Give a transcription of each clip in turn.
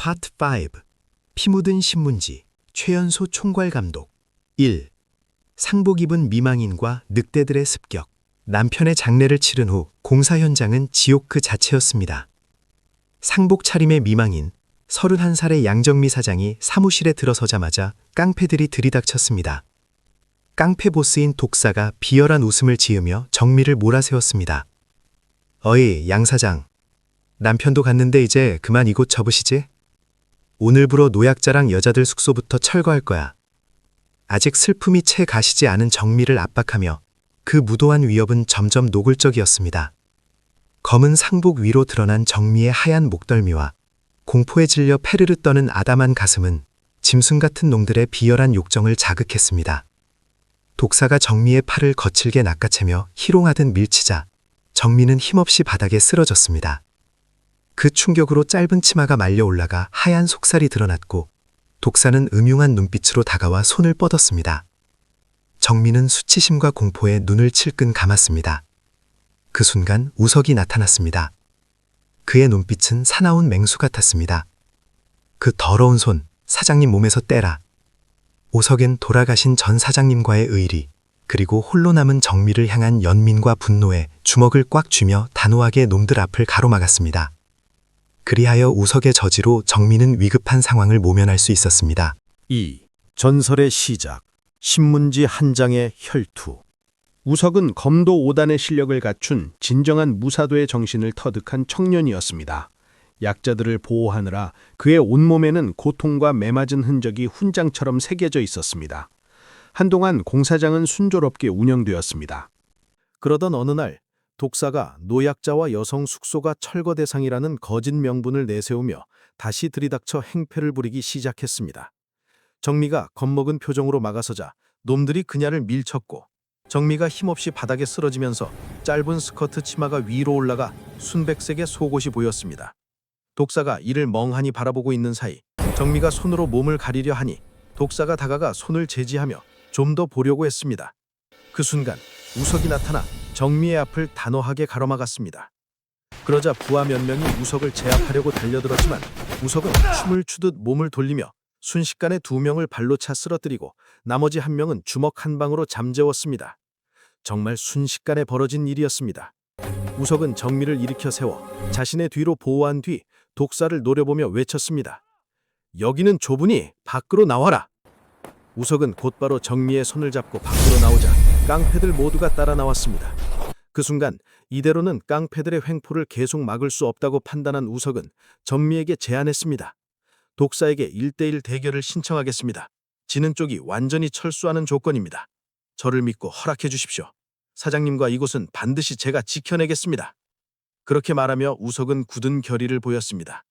파트 5. 피 묻은 신문지. 최연소 총괄감독. 1. 상복 입은 미망인과 늑대들의 습격. 남편의 장례를 치른 후 공사 현장은 지옥 그 자체였습니다. 상복 차림의 미망인 31살의 양정미 사장이 사무실에 들어서자마자 깡패들이 들이닥쳤습니다. 깡패 보스인 독사가 비열한 웃음을 지으며 정미를 몰아세웠습니다. 어이, 양 사장. 남편도 갔는데 이제 그만 이곳 접으시지? 오늘부로 노약자랑 여자들 숙소부터 철거할 거야. 아직 슬픔이 채 가시지 않은 정미를 압박하며 그 무도한 위협은 점점 노골적이었습니다. 검은 상복 위로 드러난 정미의 하얀 목덜미와 공포에 질려 페르르 떠는 아담한 가슴은 짐승 같은 놈들의 비열한 욕정을 자극했습니다. 독사가 정미의 팔을 거칠게 낚아채며 희롱하듯 밀치자 정미는 힘없이 바닥에 쓰러졌습니다. 그 충격으로 짧은 치마가 말려 올라가 하얀 속살이 드러났고 독사는 음흉한 눈빛으로 다가와 손을 뻗었습니다. 정미는 수치심과 공포에 눈을 칠끈 감았습니다. 그 순간 우석이 나타났습니다. 그의 눈빛은 사나운 맹수 같았습니다. 그 더러운 손, 사장님 몸에서 떼라. 우석은 돌아가신 전 사장님과의 의리, 그리고 홀로 남은 정미를 향한 연민과 분노에 주먹을 꽉 쥐며 단호하게 놈들 앞을 가로막았습니다. 그리하여 우석의 저지로 정미는 위급한 상황을 모면할 수 있었습니다. 2. 전설의 시작. 신문지 한 장의 혈투. 우석은 검도 5단의 실력을 갖춘 진정한 무사도의 정신을 터득한 청년이었습니다. 약자들을 보호하느라 그의 온몸에는 고통과 매맞은 흔적이 훈장처럼 새겨져 있었습니다. 한동안 공사장은 순조롭게 운영되었습니다. 그러던 어느 날 독사가 노약자와 여성 숙소가 철거 대상이라는 거짓 명분을 내세우며 다시 들이닥쳐 행패를 부리기 시작했습니다. 정미가 겁먹은 표정으로 막아서자 놈들이 그녀를 밀쳤고 정미가 힘없이 바닥에 쓰러지면서 짧은 스커트 치마가 위로 올라가 순백색의 속옷이 보였습니다. 독사가 이를 멍하니 바라보고 있는 사이 정미가 손으로 몸을 가리려 하니 독사가 다가가 손을 제지하며 좀 더 보려고 했습니다. 그 순간 우석이 나타나 정미의 앞을 단호하게 가로막았습니다. 그러자 부하 몇 명이 우석을 제압하려고 달려들었지만 우석은 춤을 추듯 몸을 돌리며 순식간에 2명을 발로 차 쓰러뜨리고 나머지 1명은 주먹 한 방으로 잠재웠습니다. 정말 순식간에 벌어진 일이었습니다. 우석은 정미를 일으켜 세워 자신의 뒤로 보호한 뒤 독사를 노려보며 외쳤습니다. 여기는 좁으니 밖으로 나와라. 우석은 곧바로 정미의 손을 잡고 밖으로 나오자 깡패들 모두가 따라 나왔습니다. 그 순간 이대로는 깡패들의 횡포를 계속 막을 수 없다고 판단한 우석은 정미에게 제안했습니다. 독사에게 1대1 대결을 신청하겠습니다. 지는 쪽이 완전히 철수하는 조건입니다. 저를 믿고 허락해 주십시오. 사장님과 이곳은 반드시 제가 지켜내겠습니다. 그렇게 말하며 우석은 굳은 결의를 보였습니다.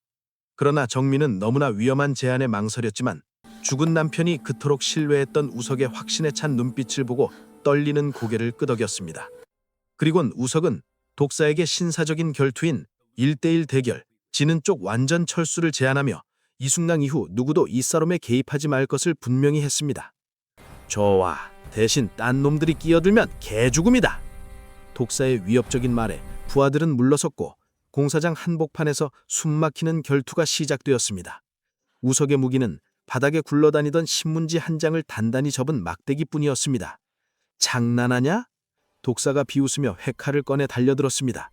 그러나 정미는 너무나 위험한 제안에 망설였지만 죽은 남편이 그토록 신뢰했던 우석의 확신에 찬 눈빛을 보고 떨리는 고개를 끄덕였습니다. 그리곤 우석은 독사에게 신사적인 결투인 1대1 대결, 지는 쪽 완전 철수를 제안하며 이 순간 이후 누구도 이 싸움에 개입하지 말 것을 분명히 했습니다. 좋아, 대신 딴 놈들이 끼어들면 개죽음이다. 독사의 위협적인 말에 부하들은 물러섰고 공사장 한복판에서 숨막히는 결투가 시작되었습니다. 우석의 무기는 바닥에 굴러다니던 신문지 한 장을 단단히 접은 막대기뿐이었습니다. 장난하냐? 독사가 비웃으며 회칼을 꺼내 달려들었습니다.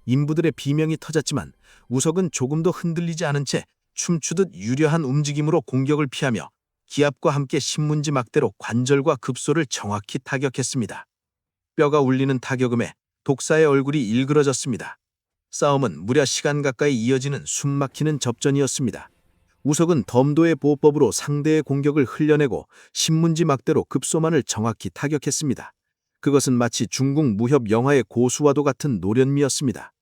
인부들의 비명이 터졌지만 우석은 조금도 흔들리지 않은 채 춤추듯 유려한 움직임으로 공격을 피하며 기압과 함께 신문지 막대로 관절과 급소를 정확히 타격했습니다. 뼈가 울리는 타격음에 독사의 얼굴이 일그러졌습니다. 싸움은 무려 시간 가까이 이어지는 숨막히는 접전이었습니다. 우석은 덤도의 보호법으로 상대의 공격을 흘려내고 신문지 막대로 급소만을 정확히 타격했습니다. 그것은 마치 중국 무협 영화의 고수와도 같은 노련미였습니다.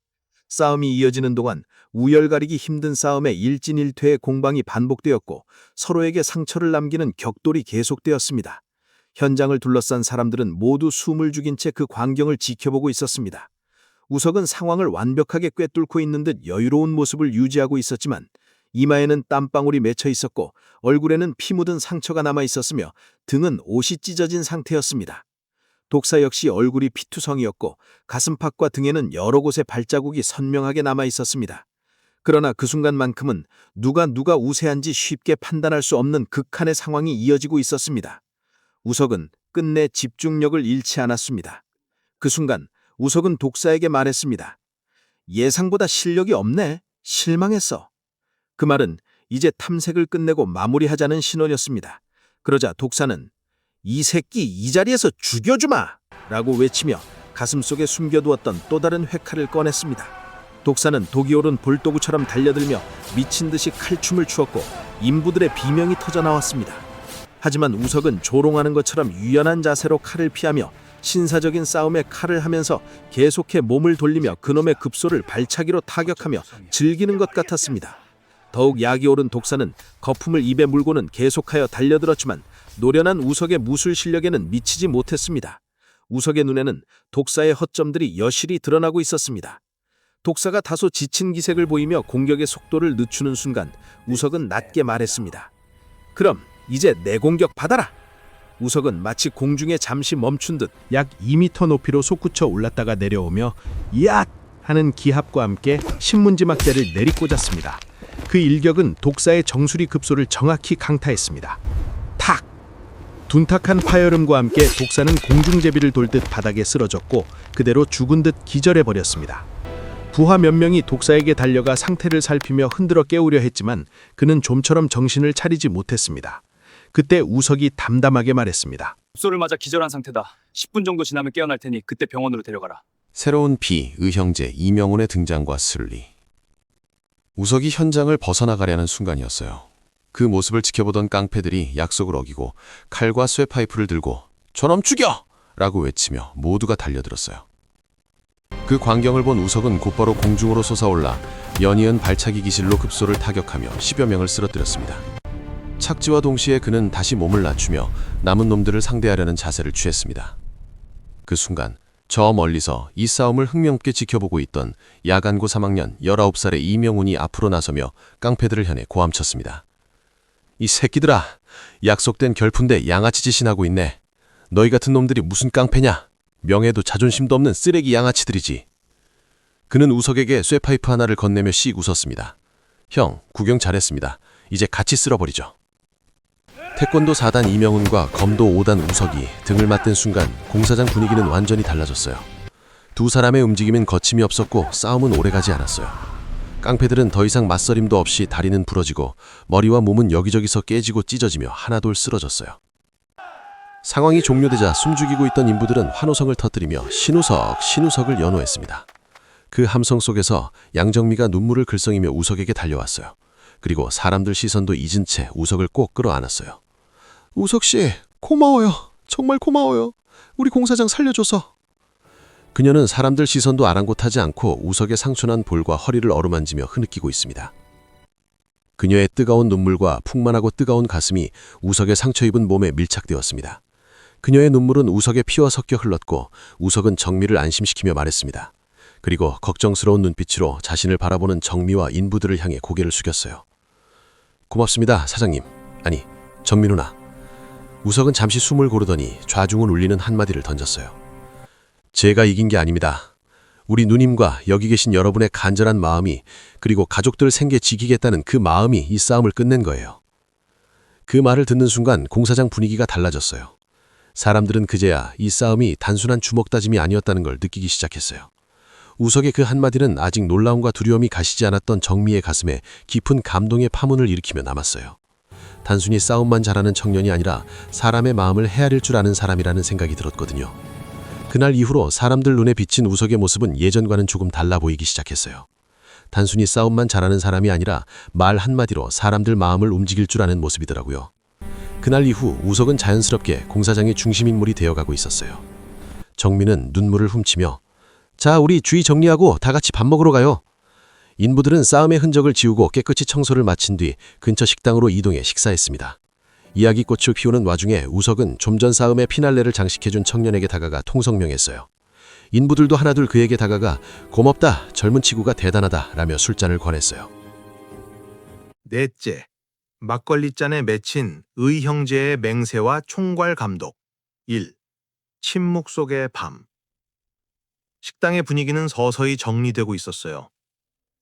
싸움이 이어지는 동안 우열가리기 힘든 싸움의 일진일퇴의 공방이 반복되었고 서로에게 상처를 남기는 격돌이 계속되었습니다. 현장을 둘러싼 사람들은 모두 숨을 죽인 채 그 광경을 지켜보고 있었습니다. 우석은 상황을 완벽하게 꿰뚫고 있는 듯 여유로운 모습을 유지하고 있었지만 이마에는 땀방울이 맺혀 있었고 얼굴에는 피 묻은 상처가 남아 있었으며 등은 옷이 찢어진 상태였습니다. 독사 역시 얼굴이 피투성이었고 가슴팍과 등에는 여러 곳에 발자국이 선명하게 남아 있었습니다. 그러나 그 순간만큼은 누가 우세한지 쉽게 판단할 수 없는 극한의 상황이 이어지고 있었습니다. 우석은 끝내 집중력을 잃지 않았습니다. 그 순간 우석은 독사에게 말했습니다. 예상보다 실력이 없네. 실망했어. 그 말은 이제 탐색을 끝내고 마무리하자는 신호였습니다. 그러자 독사는 이 새끼 이 자리에서 죽여주마! 라고 외치며 가슴속에 숨겨두었던 또 다른 회칼을 꺼냈습니다. 독사는 독이 오른 볼도구처럼 달려들며 미친 듯이 칼춤을 추었고 인부들의 비명이 터져나왔습니다. 하지만 우석은 조롱하는 것처럼 유연한 자세로 칼을 피하며 신사적인 싸움에 칼을 하면서 계속해 몸을 돌리며 그놈의 급소를 발차기로 타격하며 즐기는 것 같았습니다. 더욱 약이 오른 독사는 거품을 입에 물고는 계속하여 달려들었지만 노련한 우석의 무술 실력에는 미치지 못했습니다. 우석의 눈에는 독사의 허점들이 여실히 드러나고 있었습니다. 독사가 다소 지친 기색을 보이며 공격의 속도를 늦추는 순간 우석은 낮게 말했습니다. 그럼 이제 내 공격 받아라. 우석은 마치 공중에 잠시 멈춘 듯 약 2m 높이로 솟구쳐 올랐다가 내려오며 얏! 하는 기합과 함께 신문지 막대를 내리꽂았습니다. 그 일격은 독사의 정수리 급소를 정확히 강타했습니다. 탁! 둔탁한 파열음과 함께 독사는 공중제비를 돌듯 바닥에 쓰러졌고 그대로 죽은 듯 기절해버렸습니다. 부하 몇 명이 독사에게 달려가 상태를 살피며 흔들어 깨우려 했지만 그는 좀처럼 정신을 차리지 못했습니다. 그때 우석이 담담하게 말했습니다. 급소를 맞아 기절한 상태다. 10분 정도 지나면 깨어날 테니 그때 병원으로 데려가라. 새로운 의형제 이명훈의 등장과 슬리. 우석이 현장을 벗어나가려는 순간이었어요. 그 모습을 지켜보던 깡패들이 약속을 어기고 칼과 쇠파이프를 들고 저놈 죽여! 라고 외치며 모두가 달려들었어요. 그 광경을 본 우석은 곧바로 공중으로 솟아올라 연이은 발차기 기실로 급소를 타격하며 10여 명을 쓰러뜨렸습니다. 착지와 동시에 그는 다시 몸을 낮추며 남은 놈들을 상대하려는 자세를 취했습니다. 그 순간 저 멀리서 이 싸움을 흥미롭게 지켜보고 있던 야간고 3학년 19살의 이명훈이 앞으로 나서며 깡패들을 향해 고함쳤습니다. 이 새끼들아, 약속된 결푼데 양아치 짓이나 하고 있네. 너희 같은 놈들이 무슨 깡패냐? 명예도 자존심도 없는 쓰레기 양아치들이지. 그는 우석에게 쇠파이프 하나를 건네며 씩 웃었습니다. 형, 구경 잘했습니다. 이제 같이 쓸어버리죠. 태권도 4단 이명훈과 검도 5단 우석이 등을 맞댄 순간 공사장 분위기는 완전히 달라졌어요. 두 사람의 움직임은 거침이 없었고 싸움은 오래가지 않았어요. 깡패들은 더 이상 맞서림도 없이 다리는 부러지고 머리와 몸은 여기저기서 깨지고 찢어지며 하나둘 쓰러졌어요. 상황이 종료되자 숨죽이고 있던 인부들은 환호성을 터뜨리며 신우석을 연호했습니다. 그 함성 속에서 양정미가 눈물을 글썽이며 우석에게 달려왔어요. 그리고 사람들 시선도 잊은 채 우석을 꼭 끌어안았어요. 우석씨, 고마워요. 정말 고마워요. 우리 공사장 살려줘서. 그녀는 사람들 시선도 아랑곳하지 않고 우석의 상처난 볼과 허리를 어루만지며 흐느끼고 있습니다. 그녀의 뜨거운 눈물과 풍만하고 뜨거운 가슴이 우석의 상처 입은 몸에 밀착되었습니다. 그녀의 눈물은 우석의 피와 섞여 흘렀고 우석은 정미를 안심시키며 말했습니다. 그리고 걱정스러운 눈빛으로 자신을 바라보는 정미와 인부들을 향해 고개를 숙였어요. 고맙습니다, 사장님. 아니, 정미 누나. 우석은 잠시 숨을 고르더니 좌중을 울리는 한마디를 던졌어요. 제가 이긴 게 아닙니다. 우리 누님과 여기 계신 여러분의 간절한 마음이 그리고 가족들 생계 지키겠다는 그 마음이 이 싸움을 끝낸 거예요. 그 말을 듣는 순간 공사장 분위기가 달라졌어요. 사람들은 그제야 이 싸움이 단순한 주먹 다짐이 아니었다는 걸 느끼기 시작했어요. 우석의 그 한마디는 아직 놀라움과 두려움이 가시지 않았던 정미의 가슴에 깊은 감동의 파문을 일으키며 남았어요. 단순히 싸움만 잘하는 청년이 아니라 사람의 마음을 헤아릴 줄 아는 사람이라는 생각이 들었거든요. 그날 이후로 사람들 눈에 비친 우석의 모습은 예전과는 조금 달라 보이기 시작했어요. 단순히 싸움만 잘하는 사람이 아니라 말 한마디로 사람들 마음을 움직일 줄 아는 모습이더라고요. 그날 이후 우석은 자연스럽게 공사장의 중심인물이 되어가고 있었어요. 정민은 눈물을 훔치며 자, 우리 주위 정리하고 다 같이 밥 먹으러 가요. 인부들은 싸움의 흔적을 지우고 깨끗이 청소를 마친 뒤 근처 식당으로 이동해 식사했습니다. 이야기꽃을 피우는 와중에 우석은 좀 전 싸움의 피날레를 장식해준 청년에게 다가가 통성명했어요. 인부들도 하나둘 그에게 다가가 고맙다, 젊은 치구가 대단하다 라며 술잔을 권했어요. 넷째, 막걸리잔에 맺힌 의형제의 맹세와 총괄 감독. 1. 침묵 속의 밤. 식당의 분위기는 서서히 정리되고 있었어요.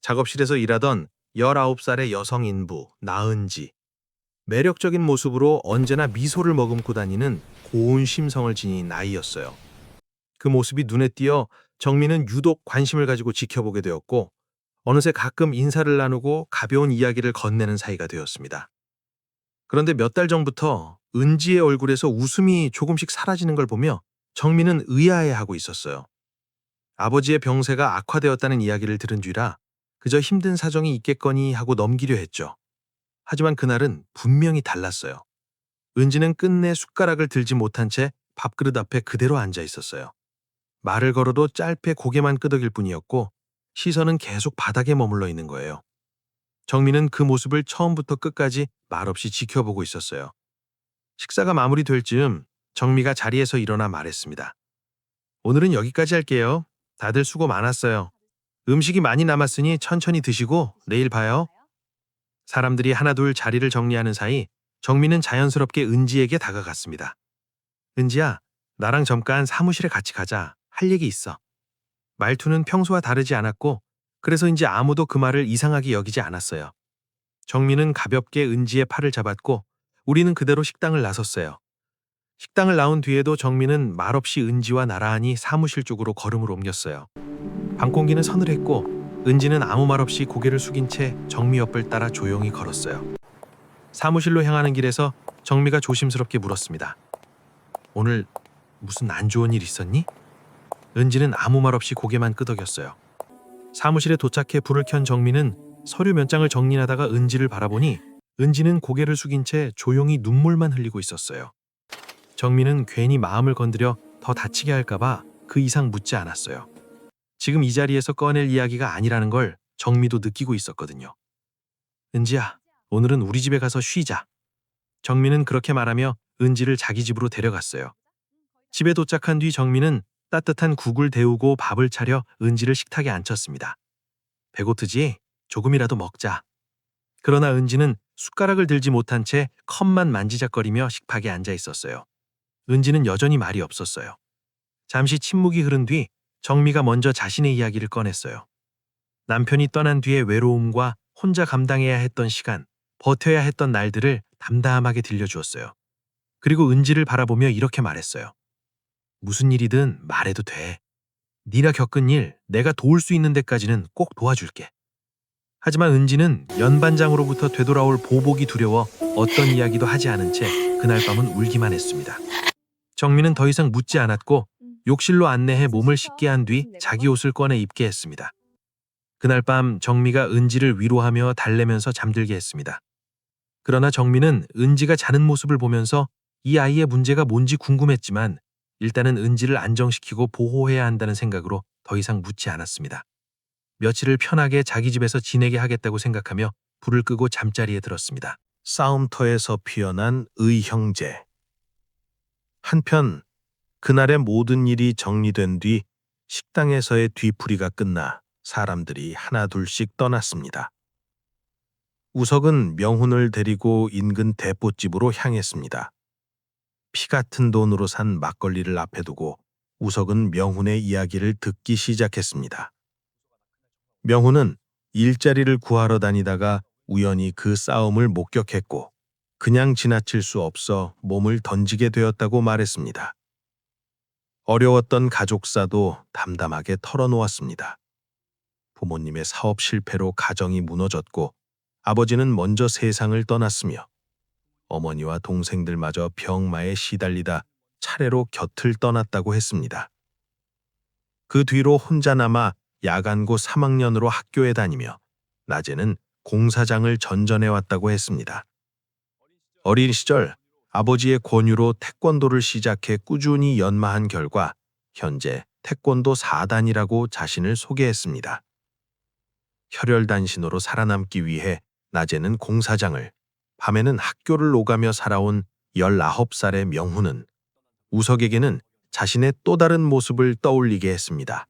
작업실에서 일하던 19살의 여성 인부 나은지. 매력적인 모습으로 언제나 미소를 머금고 다니는 고운 심성을 지닌 아이였어요. 그 모습이 눈에 띄어 정민은 유독 관심을 가지고 지켜보게 되었고 어느새 가끔 인사를 나누고 가벼운 이야기를 건네는 사이가 되었습니다. 그런데 몇 달 전부터 은지의 얼굴에서 웃음이 조금씩 사라지는 걸 보며 정민은 의아해하고 있었어요. 아버지의 병세가 악화되었다는 이야기를 들은 뒤라 그저 힘든 사정이 있겠거니 하고 넘기려 했죠. 하지만 그날은 분명히 달랐어요. 은지는 끝내 숟가락을 들지 못한 채 밥그릇 앞에 그대로 앉아 있었어요. 말을 걸어도 짧게 고개만 끄덕일 뿐이었고 시선은 계속 바닥에 머물러 있는 거예요. 정민은 그 모습을 처음부터 끝까지 말없이 지켜보고 있었어요. 식사가 마무리될 즈음 정미가 자리에서 일어나 말했습니다. 오늘은 여기까지 할게요. 다들 수고 많았어요. 음식이 많이 남았으니 천천히 드시고 내일 봐요. 사람들이 하나둘 자리를 정리하는 사이 정민은 자연스럽게 은지에게 다가갔습니다. 은지야, 나랑 잠깐 사무실에 같이 가자. 할 얘기 있어. 말투는 평소와 다르지 않았고 그래서인지 아무도 그 말을 이상하게 여기지 않았어요. 정민은 가볍게 은지의 팔을 잡았고 우리는 그대로 식당을 나섰어요. 식당을 나온 뒤에도 정민은 말없이 은지와 나란히 사무실 쪽으로 걸음을 옮겼어요. 방 공기는 서늘했고 은지는 아무 말 없이 고개를 숙인 채 정미 옆을 따라 조용히 걸었어요. 사무실로 향하는 길에서 정미가 조심스럽게 물었습니다. 오늘 무슨 안 좋은 일 있었니? 은지는 아무 말 없이 고개만 끄덕였어요. 사무실에 도착해 불을 켠 정민은 서류 몇 장을 정리하다가 은지를 바라보니 은지는 고개를 숙인 채 조용히 눈물만 흘리고 있었어요. 정민은 괜히 마음을 건드려 더 다치게 할까봐 그 이상 묻지 않았어요. 지금 이 자리에서 꺼낼 이야기가 아니라는 걸 정미도 느끼고 있었거든요. 은지야, 오늘은 우리 집에 가서 쉬자. 정민은 그렇게 말하며 은지를 자기 집으로 데려갔어요. 집에 도착한 뒤 정민은 따뜻한 국을 데우고 밥을 차려 은지를 식탁에 앉혔습니다. 배고프지? 조금이라도 먹자. 그러나 은지는 숟가락을 들지 못한 채 컵만 만지작거리며 식탁에 앉아 있었어요. 은지는 여전히 말이 없었어요. 잠시 침묵이 흐른 뒤 정미가 먼저 자신의 이야기를 꺼냈어요. 남편이 떠난 뒤의 외로움과 혼자 감당해야 했던 시간, 버텨야 했던 날들을 담담하게 들려주었어요. 그리고 은지를 바라보며 이렇게 말했어요. 무슨 일이든 말해도 돼. 네가 겪은 일 내가 도울 수 있는 데까지는 꼭 도와줄게. 하지만 은지는 연반장으로부터 되돌아올 보복이 두려워 어떤 이야기도 하지 않은 채 그날 밤은 울기만 했습니다. 정민은 더 이상 묻지 않았고 욕실로 안내해 몸을 씻게 한 뒤 자기 옷을 꺼내 입게 했습니다. 그날 밤 정미가 은지를 위로하며 달래면서 잠들게 했습니다. 그러나 정민은 은지가 자는 모습을 보면서 이 아이의 문제가 뭔지 궁금했지만 일단은 은지를 안정시키고 보호해야 한다는 생각으로 더 이상 묻지 않았습니다. 며칠을 편하게 자기 집에서 지내게 하겠다고 생각하며 불을 끄고 잠자리에 들었습니다. 싸움터에서 피어난 의형제. 한편 그날의 모든 일이 정리된 뒤 식당에서의 뒤풀이가 끝나 사람들이 하나둘씩 떠났습니다. 우석은 명훈을 데리고 인근 대포집으로 향했습니다. 피 같은 돈으로 산 막걸리를 앞에 두고 우석은 명훈의 이야기를 듣기 시작했습니다. 명훈은 일자리를 구하러 다니다가 우연히 그 싸움을 목격했고 그냥 지나칠 수 없어 몸을 던지게 되었다고 말했습니다. 어려웠던 가족사도 담담하게 털어놓았습니다. 부모님의 사업 실패로 가정이 무너졌고 아버지는 먼저 세상을 떠났으며 어머니와 동생들마저 병마에 시달리다 차례로 곁을 떠났다고 했습니다. 그 뒤로 혼자 남아 야간고 3학년으로 학교에 다니며 낮에는 공사장을 전전해왔다고 했습니다. 어린 시절 아버지의 권유로 태권도를 시작해 꾸준히 연마한 결과 현재 태권도 4단이라고 자신을 소개했습니다. 혈혈단신으로 살아남기 위해 낮에는 공사장을, 밤에는 학교를 오가며 살아온 19살의 명훈은 우석에게는 자신의 또 다른 모습을 떠올리게 했습니다.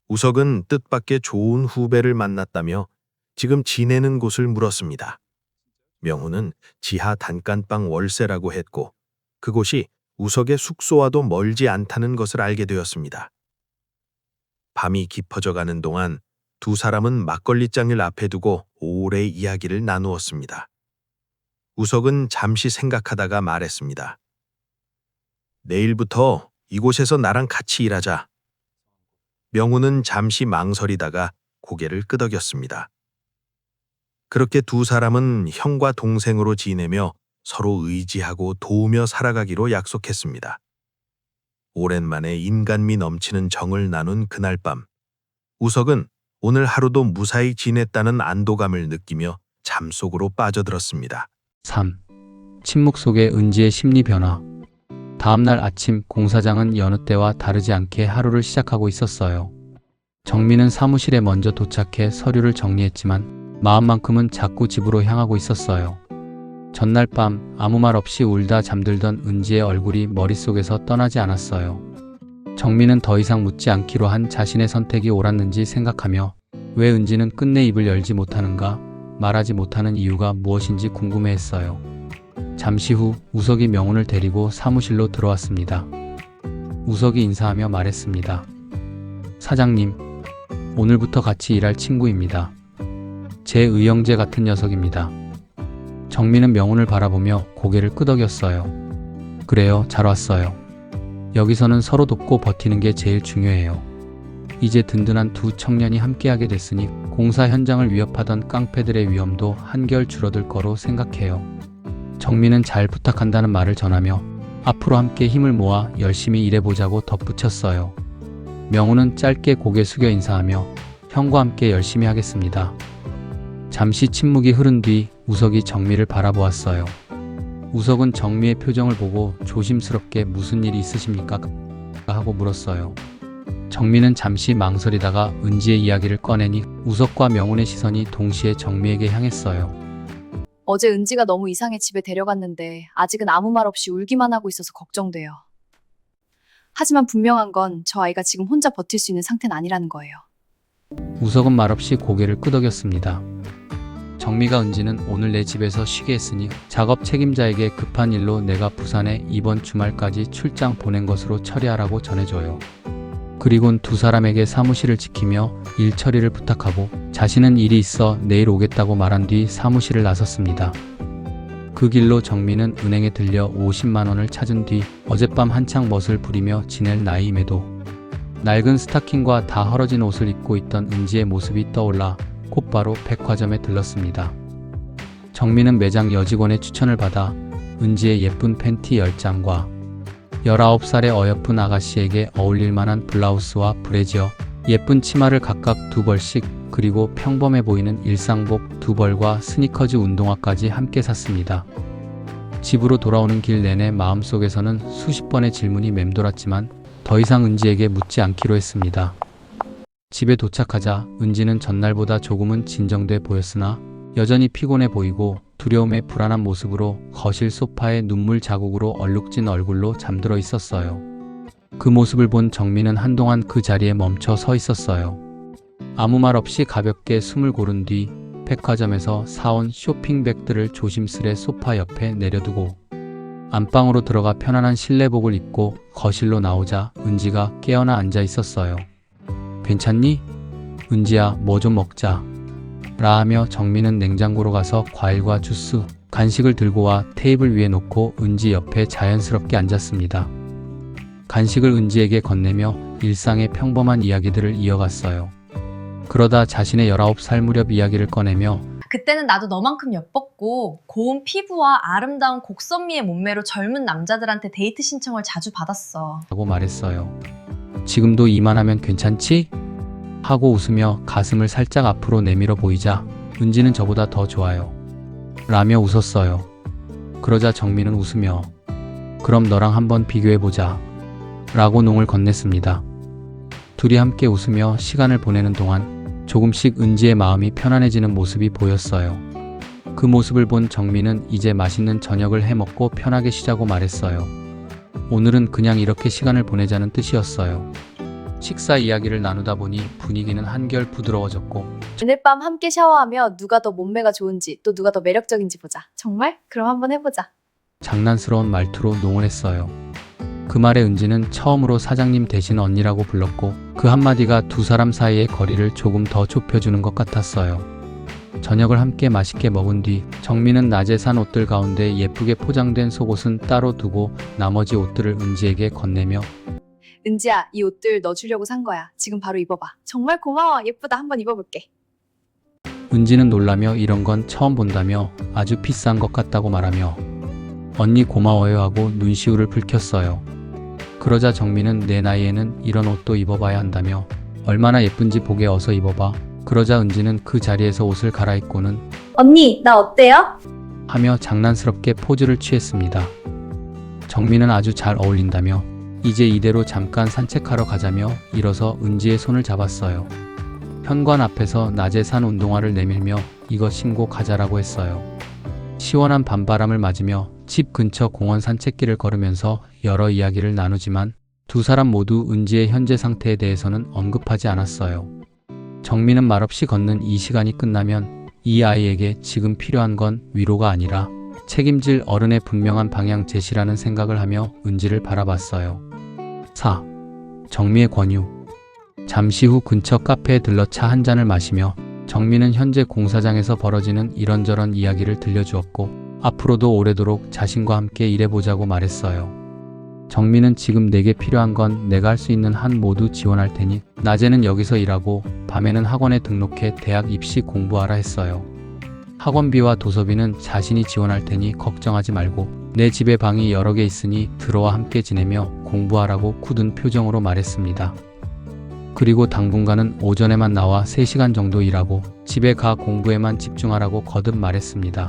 우석은 뜻밖의 좋은 후배를 만났다며 지금 지내는 곳을 물었습니다. 명훈은 지하 단칸방 월세라고 했고 그곳이 우석의 숙소와도 멀지 않다는 것을 알게 되었습니다. 밤이 깊어져 가는 동안 두 사람은 막걸리장을 앞에 두고 오래 이야기를 나누었습니다. 우석은 잠시 생각하다가 말했습니다. 내일부터 이곳에서 나랑 같이 일하자. 명우는 잠시 망설이다가 고개를 끄덕였습니다. 그렇게 두 사람은 형과 동생으로 지내며 서로 의지하고 도우며 살아가기로 약속했습니다. 오랜만에 인간미 넘치는 정을 나눈 그날 밤, 우석은 오늘 하루도 무사히 지냈다는 안도감을 느끼며 잠속으로 빠져들었습니다. 3. 침묵 속의 은지의 심리 변화. 다음날 아침 공사장은 여느 때와 다르지 않게 하루를 시작하고 있었어요. 정민은 사무실에 먼저 도착해 서류를 정리했지만 마음만큼은 자꾸 집으로 향하고 있었어요. 전날 밤 아무 말 없이 울다 잠들던 은지의 얼굴이 머릿속에서 떠나지 않았어요. 정민은 더 이상 묻지 않기로 한 자신의 선택이 옳았는지 생각하며 왜 은지는 끝내 입을 열지 못하는가, 말하지 못하는 이유가 무엇인지 궁금해했어요. 잠시 후 우석이 명훈을 데리고 사무실로 들어왔습니다. 우석이 인사하며 말했습니다. 사장님, 오늘부터 같이 일할 친구입니다. 제 의형제 같은 녀석입니다. 정민은 명훈을 바라보며 고개를 끄덕였어요. 그래요, 잘 왔어요. 여기서는 서로 돕고 버티는 게 제일 중요해요. 이제 든든한 두 청년이 함께하게 됐으니 공사 현장을 위협하던 깡패들의 위험도 한결 줄어들 거로 생각해요. 정민은 잘 부탁한다는 말을 전하며 앞으로 함께 힘을 모아 열심히 일해보자고 덧붙였어요. 명훈은 짧게 고개 숙여 인사하며 형과 함께 열심히 하겠습니다. 잠시 침묵이 흐른 뒤 우석이 정미를 바라보았어요. 우석은 정미의 표정을 보고 조심스럽게 무슨 일이 있으십니까? 하고 물었어요. 정미는 잠시 망설이다가 은지의 이야기를 꺼내니 우석과 명훈의 시선이 동시에 정미에게 향했어요. 어제 은지가 너무 이상해 집에 데려갔는데 아직은 아무 말 없이 울기만 하고 있어서 걱정돼요. 하지만 분명한 건 저 아이가 지금 혼자 버틸 수 있는 상태는 아니라는 거예요. 우석은 말없이 고개를 끄덕였습니다. 정미가 은지는 오늘 내 집에서 쉬게 했으니 작업 책임자에게 급한 일로 내가 부산에 이번 주말까지 출장 보낸 것으로 처리하라고 전해줘요. 그리곤 두 사람에게 사무실을 지키며 일 처리를 부탁하고 자신은 일이 있어 내일 오겠다고 말한 뒤 사무실을 나섰습니다. 그 길로 정민은 은행에 들려 50만 원을 찾은 뒤 어젯밤 한창 멋을 부리며 지낼 나이임에도 낡은 스타킹과 다 헐어진 옷을 입고 있던 은지의 모습이 떠올라 곧바로 백화점에 들렀습니다. 정민은 매장 여직원의 추천을 받아 은지의 예쁜 팬티 10장과 19살의 어여쁜 아가씨에게 어울릴 만한 블라우스와 브래지어, 예쁜 치마를 각각 2벌씩, 그리고 평범해 보이는 일상복 2벌과 스니커즈 운동화까지 함께 샀습니다. 집으로 돌아오는 길 내내 마음속에서는 수십 번의 질문이 맴돌았지만 더 이상 은지에게 묻지 않기로 했습니다. 집에 도착하자 은지는 전날보다 조금은 진정돼 보였으나 여전히 피곤해 보이고 두려움에 불안한 모습으로 거실 소파에 눈물 자국으로 얼룩진 얼굴로 잠들어 있었어요. 그 모습을 본 정민은 한동안 그 자리에 멈춰 서 있었어요. 아무 말 없이 가볍게 숨을 고른 뒤 백화점에서 사온 쇼핑백들을 조심스레 소파 옆에 내려두고 안방으로 들어가 편안한 실내복을 입고 거실로 나오자 은지가 깨어나 앉아 있었어요. 괜찮니? 은지야, 뭐 좀 먹자. 라 하며 정민은 냉장고로 가서 과일과 주스, 간식을 들고 와 테이블 위에 놓고 은지 옆에 자연스럽게 앉았습니다. 간식을 은지에게 건네며 일상의 평범한 이야기들을 이어갔어요. 그러다 자신의 19살 무렵 이야기를 꺼내며 그때는 나도 너만큼 예뻤고 고운 피부와 아름다운 곡선미의 몸매로 젊은 남자들한테 데이트 신청을 자주 받았어. 라고 말했어요. 지금도 이만하면 괜찮지? 하고 웃으며 가슴을 살짝 앞으로 내밀어 보이자 은지는 저보다 더 좋아요. 라며 웃었어요. 그러자 정민은 웃으며 그럼 너랑 한번 비교해보자. 라고 농을 건넸습니다. 둘이 함께 웃으며 시간을 보내는 동안 조금씩 은지의 마음이 편안해지는 모습이 보였어요. 그 모습을 본 정민은 이제 맛있는 저녁을 해먹고 편하게 쉬자고 말했어요. 오늘은 그냥 이렇게 시간을 보내자는 뜻이었어요. 식사 이야기를 나누다 보니 분위기는 한결 부드러워졌고 오늘 밤 함께 샤워하며 누가 더 몸매가 좋은지 또 누가 더 매력적인지 보자. 정말? 그럼 한번 해보자. 장난스러운 말투로 농을 했어요. 그 말에 은지는 처음으로 사장님 대신 언니라고 불렀고 그 한마디가 두 사람 사이의 거리를 조금 더 좁혀주는 것 같았어요. 저녁을 함께 맛있게 먹은 뒤 정민은 낮에 산 옷들 가운데 예쁘게 포장된 속옷은 따로 두고 나머지 옷들을 은지에게 건네며 은지야, 이 옷들 너 주려고 산 거야. 지금 바로 입어봐. 정말 고마워. 예쁘다. 한번 입어볼게. 은지는 놀라며 이런 건 처음 본다며 아주 비싼 것 같다고 말하며 언니 고마워요 하고 눈시울을 붉혔어요. 그러자 정민은 내 나이에는 이런 옷도 입어봐야 한다며 얼마나 예쁜지 보게 어서 입어봐. 그러자 은지는 그 자리에서 옷을 갈아입고는 언니, 나 어때요? 하며 장난스럽게 포즈를 취했습니다. 정민은 아주 잘 어울린다며 이제 이대로 잠깐 산책하러 가자며 일어서 은지의 손을 잡았어요. 현관 앞에서 낮에 산 운동화를 내밀며 이거 신고 가자라고 했어요. 시원한 밤바람을 맞으며 집 근처 공원 산책길을 걸으면서 여러 이야기를 나누지만 두 사람 모두 은지의 현재 상태에 대해서는 언급하지 않았어요. 정민은 말없이 걷는 이 시간이 끝나면 이 아이에게 지금 필요한 건 위로가 아니라 책임질 어른의 분명한 방향 제시라는 생각을 하며 은지를 바라봤어요. 4. 정미의 권유. 잠시 후 근처 카페에 들러 차 한 잔을 마시며 정민은 현재 공사장에서 벌어지는 이런저런 이야기를 들려주었고 앞으로도 오래도록 자신과 함께 일해보자고 말했어요. 정민은 지금 내게 필요한 건 내가 할 수 있는 한 모두 지원할 테니 낮에는 여기서 일하고 밤에는 학원에 등록해 대학 입시 공부하라 했어요. 학원비와 도서비는 자신이 지원할 테니 걱정하지 말고 내 집에 방이 여러 개 있으니 들어와 함께 지내며 공부하라고 굳은 표정으로 말했습니다. 그리고 당분간은 오전에만 나와 3시간 정도 일하고 집에 가 공부에만 집중하라고 거듭 말했습니다.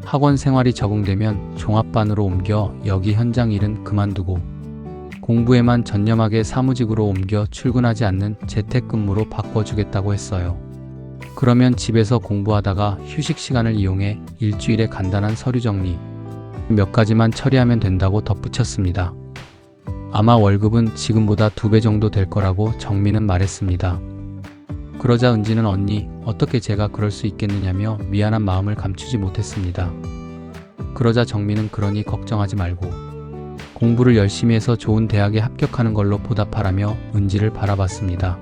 학원 생활이 적응되면 종합반으로 옮겨 여기 현장 일은 그만두고 공부에만 전념하게 사무직으로 옮겨 출근하지 않는 재택근무로 바꿔주겠다고 했어요. 그러면 집에서 공부하다가 휴식 시간을 이용해 일주일에 간단한 서류 정리 몇 가지만 처리하면 된다고 덧붙였습니다. 아마 월급은 지금보다 2배 정도 될 거라고 정민은 말했습니다. 그러자 은지는 언니, 어떻게 제가 그럴 수 있겠느냐며 미안한 마음을 감추지 못했습니다. 그러자 정민은 그러니 걱정하지 말고 공부를 열심히 해서 좋은 대학에 합격하는 걸로 보답하라며 은지를 바라봤습니다.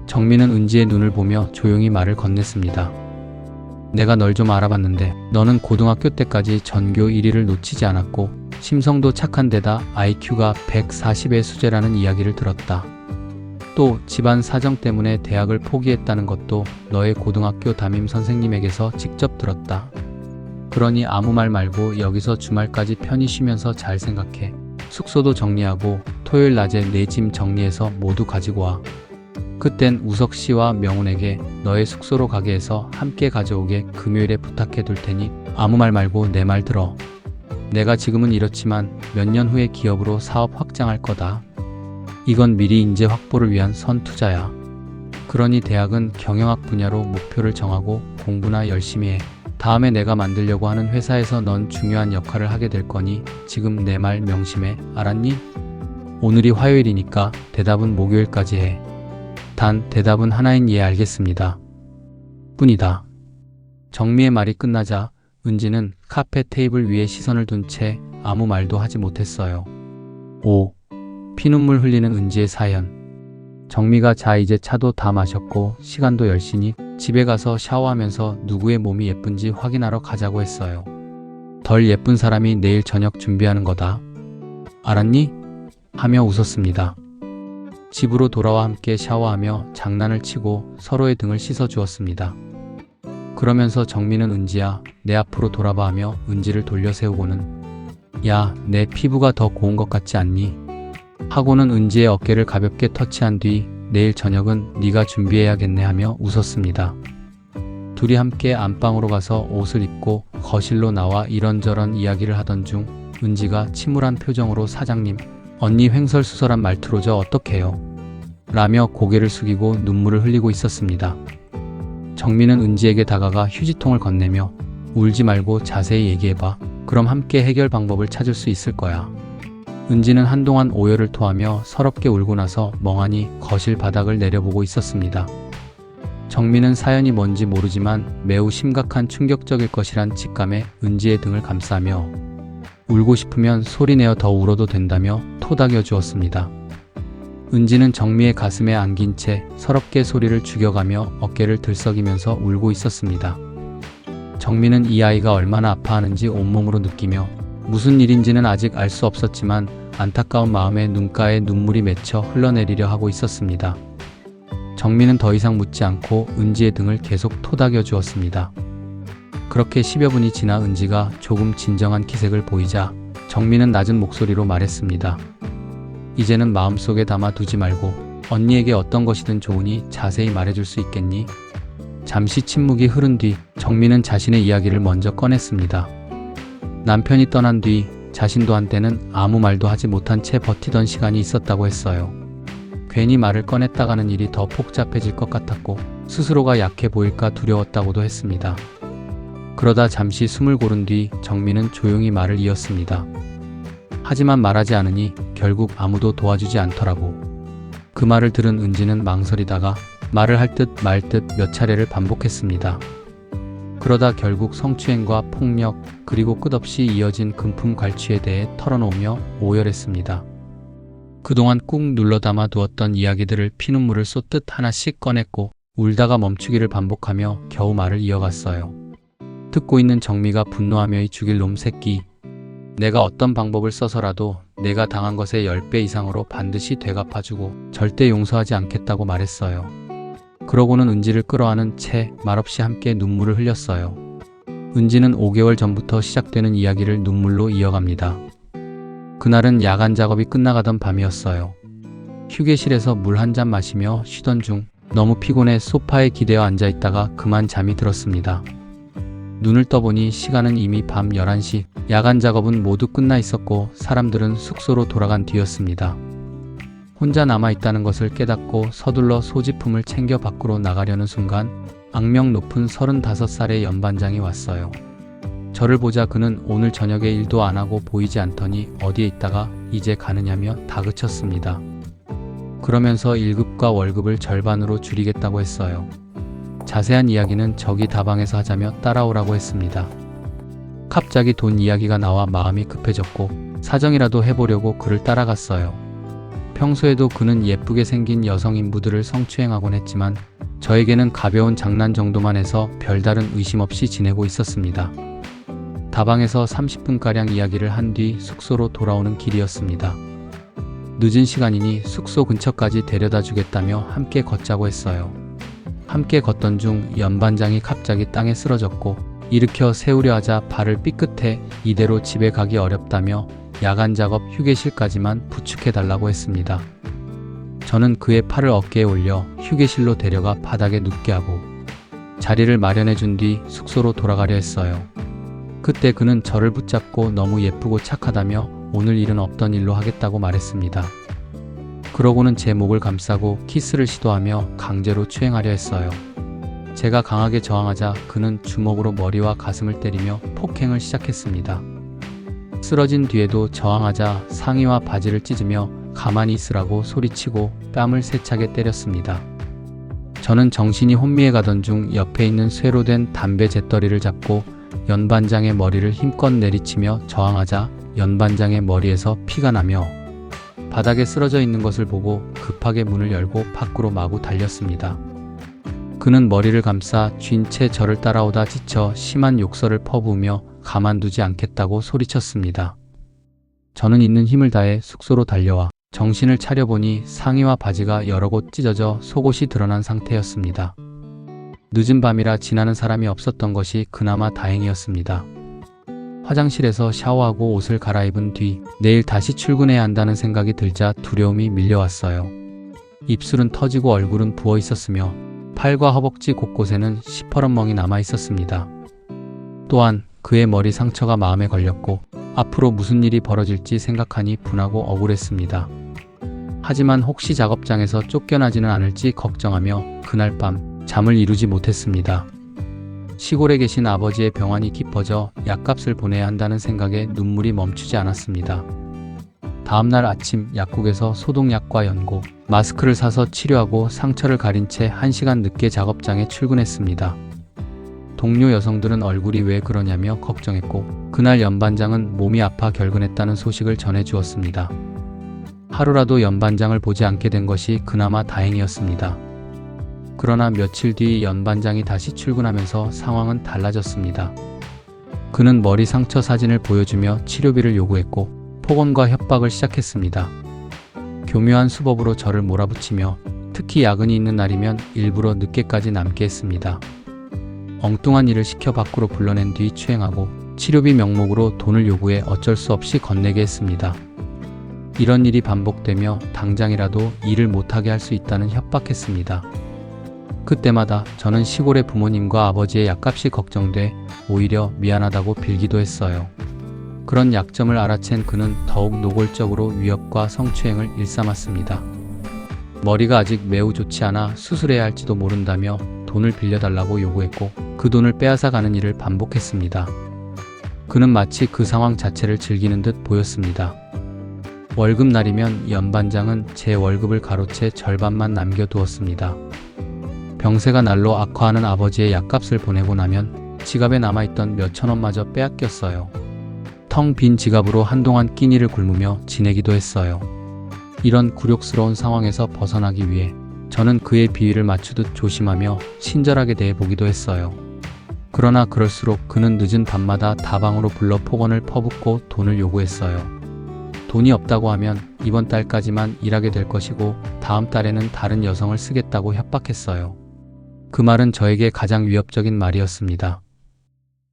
정민은 은지의 눈을 보며 조용히 말을 건넸습니다. 내가 널 좀 알아봤는데 너는 고등학교 때까지 전교 1위를 놓치지 않았고 심성도 착한 데다 IQ가 140의 수재라는 이야기를 들었다. 또 집안 사정 때문에 대학을 포기했다는 것도 너의 고등학교 담임 선생님에게서 직접 들었다. 그러니 아무 말 말고 여기서 주말까지 편히 쉬면서 잘 생각해. 숙소도 정리하고 토요일 낮에 내 짐 정리해서 모두 가지고 와. 그땐 우석 씨와 명훈에게 너의 숙소로 가게 해서 함께 가져오게 금요일에 부탁해 둘 테니 아무 말 말고 내 말 들어. 내가 지금은 이렇지만 몇 년 후에 기업으로 사업 확장할 거다. 이건 미리 인재 확보를 위한 선투자야. 그러니 대학은 경영학 분야로 목표를 정하고 공부나 열심히 해. 다음에 내가 만들려고 하는 회사에서 넌 중요한 역할을 하게 될 거니 지금 내 말 명심해. 알았니? 오늘이 화요일이니까 대답은 목요일까지 해. 단 대답은 하나인 예 알겠습니다. 뿐이다. 정미의 말이 끝나자 은지는 카페 테이블 위에 시선을 둔 채 아무 말도 하지 못했어요. 5. 피눈물 흘리는 은지의 사연. 정미가 자 이제 차도 다 마셨고 시간도 10시니 집에 가서 샤워하면서 누구의 몸이 예쁜지 확인하러 가자고 했어요. 덜 예쁜 사람이 내일 저녁 준비하는 거다. 알았니? 하며 웃었습니다. 집으로 돌아와 함께 샤워하며 장난을 치고 서로의 등을 씻어주었습니다. 그러면서 정민은 은지야, 내 앞으로 돌아봐 하며 은지를 돌려 세우고는 야, 내 피부가 더 고운 것 같지 않니? 하고는 은지의 어깨를 가볍게 터치한 뒤 내일 저녁은 네가 준비해야겠네 하며 웃었습니다. 둘이 함께 안방으로 가서 옷을 입고 거실로 나와 이런저런 이야기를 하던 중 은지가 침울한 표정으로 사장님, 언니 횡설수설한 말투로 저 어떡해요? 라며 고개를 숙이고 눈물을 흘리고 있었습니다. 정민은 은지에게 다가가 휴지통을 건네며 울지 말고 자세히 얘기해봐. 그럼 함께 해결 방법을 찾을 수 있을 거야. 은지는 한동안 오열을 토하며 서럽게 울고 나서 멍하니 거실 바닥을 내려보고 있었습니다. 정민은 사연이 뭔지 모르지만 매우 심각한 충격적일 것이란 직감에 은지의 등을 감싸며 울고 싶으면 소리내어 더 울어도 된다며 토닥여 주었습니다. 은지는 정미의 가슴에 안긴 채 서럽게 소리를 죽여가며 어깨를 들썩이면서 울고 있었습니다. 정미는 이 아이가 얼마나 아파하는지 온몸으로 느끼며 무슨 일인지는 아직 알 수 없었지만 안타까운 마음에 눈가에 눈물이 맺혀 흘러내리려 하고 있었습니다. 정미는 더 이상 묻지 않고 은지의 등을 계속 토닥여 주었습니다. 그렇게 10여 분이 지나 은지가 조금 진정한 기색을 보이자 정미는 낮은 목소리로 말했습니다. 이제는 마음속에 담아 두지 말고 언니에게 어떤 것이든 좋으니 자세히 말해줄 수 있겠니? 잠시 침묵이 흐른 뒤 정미는 자신의 이야기를 먼저 꺼냈습니다. 남편이 떠난 뒤 자신도 한때는 아무 말도 하지 못한 채 버티던 시간이 있었다고 했어요. 괜히 말을 꺼냈다가는 일이 더 복잡해질 것 같았고 스스로가 약해 보일까 두려웠다고도 했습니다. 그러다 잠시 숨을 고른 뒤 정미는 조용히 말을 이었습니다. 하지만 말하지 않으니 결국 아무도 도와주지 않더라고. 그 말을 들은 은지는 망설이다가 말을 할 듯 말 듯 몇 차례를 반복했습니다. 그러다 결국 성추행과 폭력 그리고 끝없이 이어진 금품 갈취에 대해 털어놓으며 오열했습니다. 그동안 꾹 눌러 담아 두었던 이야기들을 피눈물을 쏟듯 하나씩 꺼냈고 울다가 멈추기를 반복하며 겨우 말을 이어갔어요. 듣고 있는 정미가 분노하며 이 죽일 놈 새끼. 내가 어떤 방법을 써서라도 내가 당한 것의 10배 이상으로 반드시 되갚아주고 절대 용서하지 않겠다고 말했어요. 그러고는 은지를 끌어안은 채 말없이 함께 눈물을 흘렸어요. 은지는 5개월 전부터 시작되는 이야기를 눈물로 이어갑니다. 그날은 야간 작업이 끝나가던 밤이었어요. 휴게실에서 물 한 잔 마시며 쉬던 중 너무 피곤해 소파에 기대어 앉아있다가 그만 잠이 들었습니다. 눈을 떠보니 시간은 이미 밤 11시, 야간 작업은 모두 끝나 있었고 사람들은 숙소로 돌아간 뒤였습니다. 혼자 남아있다는 것을 깨닫고 서둘러 소지품을 챙겨 밖으로 나가려는 순간 악명 높은 35살의 연반장이 왔어요. 저를 보자 그는 오늘 저녁에 일도 안 하고 보이지 않더니 어디에 있다가 이제 가느냐며 다그쳤습니다. 그러면서 1급과 월급을 절반으로 줄이겠다고 했어요. 자세한 이야기는 저기 다방에서 하자며 따라오라고 했습니다. 갑자기 돈 이야기가 나와 마음이 급해졌고 사정이라도 해보려고 그를 따라갔어요. 평소에도 그는 예쁘게 생긴 여성 인부들을 성추행하곤 했지만 저에게는 가벼운 장난 정도만 해서 별다른 의심 없이 지내고 있었습니다. 다방에서 30분가량 이야기를 한 뒤 숙소로 돌아오는 길이었습니다. 늦은 시간이니 숙소 근처까지 데려다 주겠다며 함께 걷자고 했어요. 함께 걷던 중 연반장이 갑자기 땅에 쓰러졌고 일으켜 세우려 하자 발을 삐끗해 이대로 집에 가기 어렵다며 야간 작업 휴게실까지만 부축해달라고 했습니다. 저는 그의 팔을 어깨에 올려 휴게실로 데려가 바닥에 눕게 하고 자리를 마련해 준 뒤 숙소로 돌아가려 했어요. 그때 그는 저를 붙잡고 너무 예쁘고 착하다며 오늘 일은 없던 일로 하겠다고 말했습니다. 그러고는 제 목을 감싸고 키스를 시도하며 강제로 추행하려 했어요. 제가 강하게 저항하자 그는 주먹으로 머리와 가슴을 때리며 폭행을 시작했습니다. 쓰러진 뒤에도 저항하자 상의와 바지를 찢으며 가만히 있으라고 소리치고 뺨을 세차게 때렸습니다. 저는 정신이 혼미해 가던 중 옆에 있는 쇠로 된 담배 재떨이를 잡고 연반장의 머리를 힘껏 내리치며 저항하자 연반장의 머리에서 피가 나며 바닥에 쓰러져 있는 것을 보고 급하게 문을 열고 밖으로 마구 달렸습니다. 그는 머리를 감싸 쥔 채 저를 따라오다 지쳐 심한 욕설을 퍼부으며 가만두지 않겠다고 소리쳤습니다. 저는 있는 힘을 다해 숙소로 달려와 정신을 차려보니 상의와 바지가 여러 곳 찢어져 속옷이 드러난 상태였습니다. 늦은 밤이라 지나는 사람이 없었던 것이 그나마 다행이었습니다. 화장실에서 샤워하고 옷을 갈아입은 뒤 내일 다시 출근해야 한다는 생각이 들자 두려움이 밀려왔어요. 입술은 터지고 얼굴은 부어 있었으며 팔과 허벅지 곳곳에는 시퍼런 멍이 남아 있었습니다. 또한 그의 머리 상처가 마음에 걸렸고 앞으로 무슨 일이 벌어질지 생각하니 분하고 억울했습니다. 하지만 혹시 작업장에서 쫓겨나지는 않을지 걱정하며 그날 밤 잠을 이루지 못했습니다. 시골에 계신 아버지의 병환이 깊어져 약값을 보내야 한다는 생각에 눈물이 멈추지 않았습니다. 다음날 아침 약국에서 소독약과 연고, 마스크를 사서 치료하고 상처를 가린 채 1시간 늦게 작업장에 출근했습니다. 동료 여성들은 얼굴이 왜 그러냐며 걱정했고 그날 연반장은 몸이 아파 결근했다는 소식을 전해주었습니다. 하루라도 연반장을 보지 않게 된 것이 그나마 다행이었습니다. 그러나 며칠 뒤 연반장이 다시 출근하면서 상황은 달라졌습니다. 그는 머리 상처 사진을 보여주며 치료비를 요구했고 폭언과 협박을 시작했습니다. 교묘한 수법으로 저를 몰아붙이며 특히 야근이 있는 날이면 일부러 늦게까지 남게 했습니다. 엉뚱한 일을 시켜 밖으로 불러낸 뒤 추행하고 치료비 명목으로 돈을 요구해 어쩔 수 없이 건네게 했습니다. 이런 일이 반복되며 당장이라도 일을 못하게 할 수 있다는 협박했습니다. 그때마다 저는 시골의 부모님과 아버지의 약값이 걱정돼 오히려 미안하다고 빌기도 했어요. 그런 약점을 알아챈 그는 더욱 노골적으로 위협과 성추행을 일삼았습니다. 머리가 아직 매우 좋지 않아 수술해야 할지도 모른다며 돈을 빌려달라고 요구했고 그 돈을 빼앗아 가는 일을 반복했습니다. 그는 마치 그 상황 자체를 즐기는 듯 보였습니다. 월급날이면 연반장은 제 월급을 가로채 절반만 남겨두었습니다. 병세가 날로 악화하는 아버지의 약값을 보내고 나면 지갑에 남아있던 몇천 원마저 빼앗겼어요. 텅 빈 지갑으로 한동안 끼니를 굶으며 지내기도 했어요. 이런 굴욕스러운 상황에서 벗어나기 위해 저는 그의 비위를 맞추듯 조심하며 친절하게 대해보기도 했어요. 그러나 그럴수록 그는 늦은 밤마다 다방으로 불러 폭언을 퍼붓고 돈을 요구했어요. 돈이 없다고 하면 이번 달까지만 일하게 될 것이고 다음 달에는 다른 여성을 쓰겠다고 협박했어요. 그 말은 저에게 가장 위협적인 말이었습니다.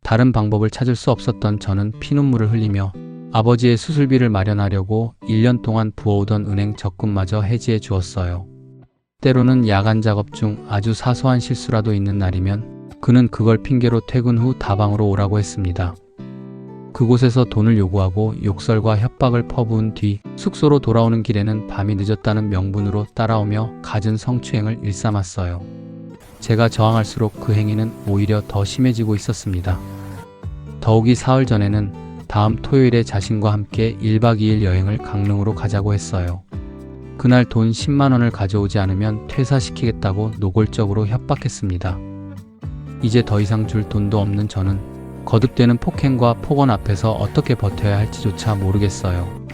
다른 방법을 찾을 수 없었던 저는 피눈물을 흘리며 아버지의 수술비를 마련하려고 1년 동안 부어오던 은행 적금마저 해지해 주었어요. 때로는 야간 작업 중 아주 사소한 실수라도 있는 날이면 그는 그걸 핑계로 퇴근 후 다방으로 오라고 했습니다. 그곳에서 돈을 요구하고 욕설과 협박을 퍼부은 뒤 숙소로 돌아오는 길에는 밤이 늦었다는 명분으로 따라오며 갖은 성추행을 일삼았어요. 제가 저항할수록 그 행위는 오히려 더 심해지고 있었습니다. 더욱이 사흘 전에는 다음 토요일에 자신과 함께 1박 2일 여행을 강릉으로 가자고 했어요. 그날 돈 10만 원을 가져오지 않으면 퇴사시키겠다고 노골적으로 협박했습니다. 이제 더 이상 줄 돈도 없는 저는 거듭되는 폭행과 폭언 앞에서 어떻게 버텨야 할지조차 모르겠어요.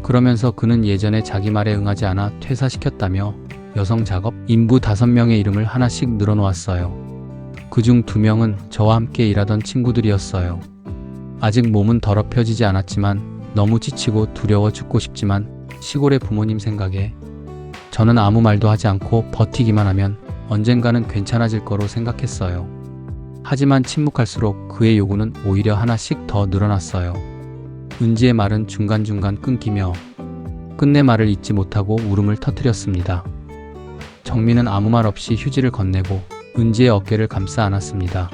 그러면서 그는 예전에 자기 말에 응하지 않아 퇴사시켰다며 여성 작업 인부 5명의 이름을 하나씩 늘어놓았어요. 그중 2명은 저와 함께 일하던 친구들이었어요. 아직 몸은 더럽혀지지 않았지만 너무 지치고 두려워 죽고 싶지만 시골의 부모님 생각에 저는 아무 말도 하지 않고 버티기만 하면 언젠가는 괜찮아질 거로 생각했어요. 하지만 침묵할수록 그의 요구는 오히려 하나씩 더 늘어났어요. 은지의 말은 중간중간 끊기며 끝내 말을 잇지 못하고 울음을 터뜨렸습니다. 정민은 아무 말 없이 휴지를 건네고 은지의 어깨를 감싸 안았습니다.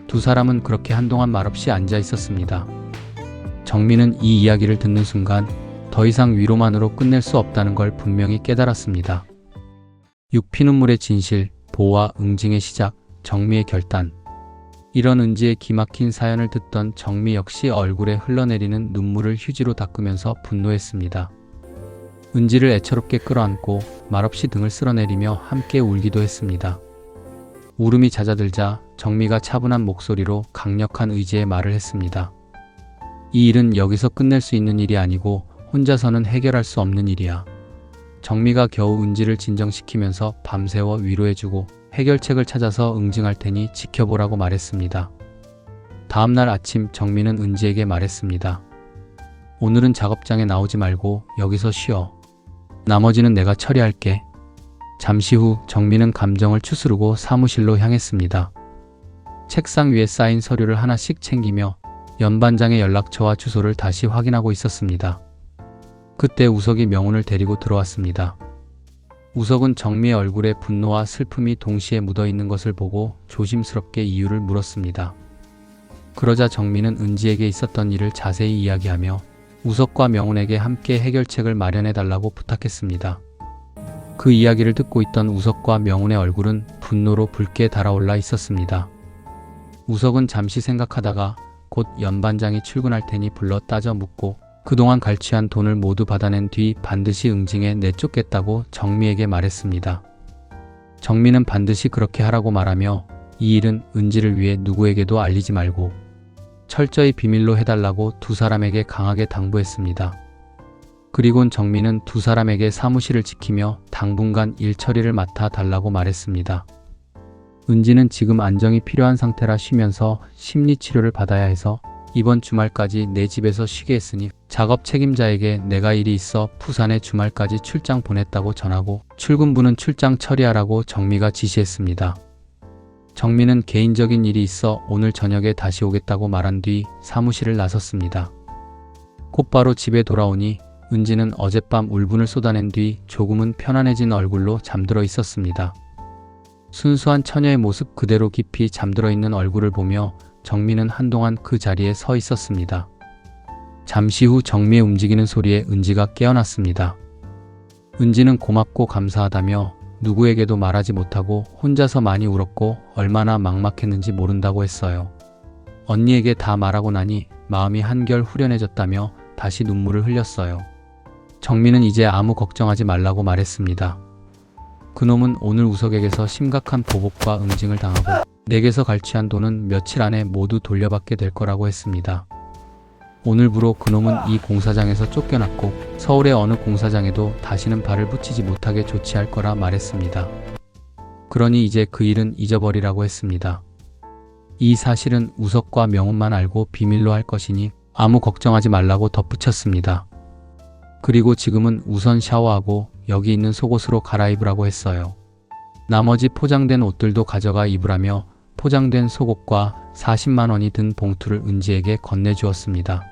두 사람은 그렇게 한동안 말없이 앉아 있었습니다. 정민은 이 이야기를 듣는 순간 더 이상 위로만으로 끝낼 수 없다는 걸 분명히 깨달았습니다. 육피눈물의 진실, 보호와 응징의 시작, 정미의 결단. 이런 은지의 기막힌 사연을 듣던 정미 역시 얼굴에 흘러내리는 눈물을 휴지로 닦으면서 분노했습니다. 은지를 애처롭게 끌어안고 말없이 등을 쓸어내리며 함께 울기도 했습니다. 울음이 잦아들자 정미가 차분한 목소리로 강력한 의지의 말을 했습니다. 이 일은 여기서 끝낼 수 있는 일이 아니고 혼자서는 해결할 수 없는 일이야. 정미가 겨우 은지를 진정시키면서 밤새워 위로해주고 해결책을 찾아서 응징할 테니 지켜보라고 말했습니다. 다음날 아침 정미는 은지에게 말했습니다. 오늘은 작업장에 나오지 말고 여기서 쉬어. 나머지는 내가 처리할게. 잠시 후 정미는 감정을 추스르고 사무실로 향했습니다. 책상 위에 쌓인 서류를 하나씩 챙기며 연반장의 연락처와 주소를 다시 확인하고 있었습니다. 그때 우석이 명훈을 데리고 들어왔습니다. 우석은 정미의 얼굴에 분노와 슬픔이 동시에 묻어있는 것을 보고 조심스럽게 이유를 물었습니다. 그러자 정미는 은지에게 있었던 일을 자세히 이야기하며 우석과 명훈에게 함께 해결책을 마련해달라고 부탁했습니다. 그 이야기를 듣고 있던 우석과 명훈의 얼굴은 분노로 붉게 달아올라 있었습니다. 우석은 잠시 생각하다가 곧 연반장이 출근할 테니 불러 따져 묻고 그동안 갈취한 돈을 모두 받아낸 뒤 반드시 응징해 내쫓겠다고 정미에게 말했습니다. 정미는 반드시 그렇게 하라고 말하며 이 일은 은지를 위해 누구에게도 알리지 말고 철저히 비밀로 해달라고 두 사람에게 강하게 당부했습니다. 그리곤 정미는 두 사람에게 사무실을 지키며 당분간 일 처리를 맡아 달라고 말했습니다. 은지는 지금 안정이 필요한 상태라 쉬면서 심리치료를 받아야 해서 이번 주말까지 내 집에서 쉬게 했으니 작업 책임자에게 내가 일이 있어 부산에 주말까지 출장 보냈다고 전하고 출근부는 출장 처리하라고 정미가 지시했습니다. 정미는 개인적인 일이 있어 오늘 저녁에 다시 오겠다고 말한 뒤 사무실을 나섰습니다. 곧바로 집에 돌아오니 은지는 어젯밤 울분을 쏟아낸 뒤 조금은 편안해진 얼굴로 잠들어 있었습니다. 순수한 처녀의 모습 그대로 깊이 잠들어 있는 얼굴을 보며 정미는 한동안 그 자리에 서 있었습니다. 잠시 후 정미의 움직이는 소리에 은지가 깨어났습니다. 은지는 고맙고 감사하다며 누구에게도 말하지 못하고 혼자서 많이 울었고 얼마나 막막했는지 모른다고 했어요. 언니에게 다 말하고 나니 마음이 한결 후련해졌다며 다시 눈물을 흘렸어요. 정미는 이제 아무 걱정하지 말라고 말했습니다. 그놈은 오늘 우석에게서 심각한 보복과 응징을 당하고 내게서 갈취한 돈은 며칠 안에 모두 돌려받게 될 거라고 했습니다. 오늘부로 그놈은 이 공사장에서 쫓겨났고 서울의 어느 공사장에도 다시는 발을 붙이지 못하게 조치할 거라 말했습니다. 그러니 이제 그 일은 잊어버리라고 했습니다. 이 사실은 우석과 명훈만 알고 비밀로 할 것이니 아무 걱정하지 말라고 덧붙였습니다. 그리고 지금은 우선 샤워하고 여기 있는 속옷으로 갈아입으라고 했어요. 나머지 포장된 옷들도 가져가 입으라며 포장된 속옷과 40만 원이 든 봉투를 은지에게 건네주었습니다.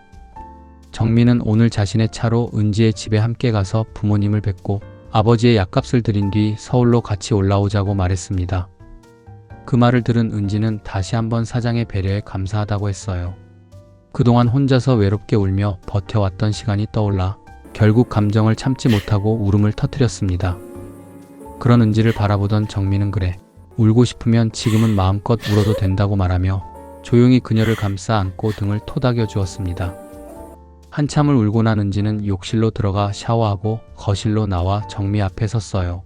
정미는 오늘 자신의 차로 은지의 집에 함께 가서 부모님을 뵙고 아버지의 약값을 드린 뒤 서울로 같이 올라오자고 말했습니다. 그 말을 들은 은지는 다시 한번 사장의 배려에 감사하다고 했어요. 그동안 혼자서 외롭게 울며 버텨왔던 시간이 떠올라 결국 감정을 참지 못하고 울음을 터뜨렸습니다. 그런 은지를 바라보던 정미는 그래, 울고 싶으면 지금은 마음껏 울어도 된다고 말하며 조용히 그녀를 감싸 안고 등을 토닥여 주었습니다. 한참을 울고 난 은지는 욕실로 들어가 샤워하고 거실로 나와 정미 앞에 섰어요.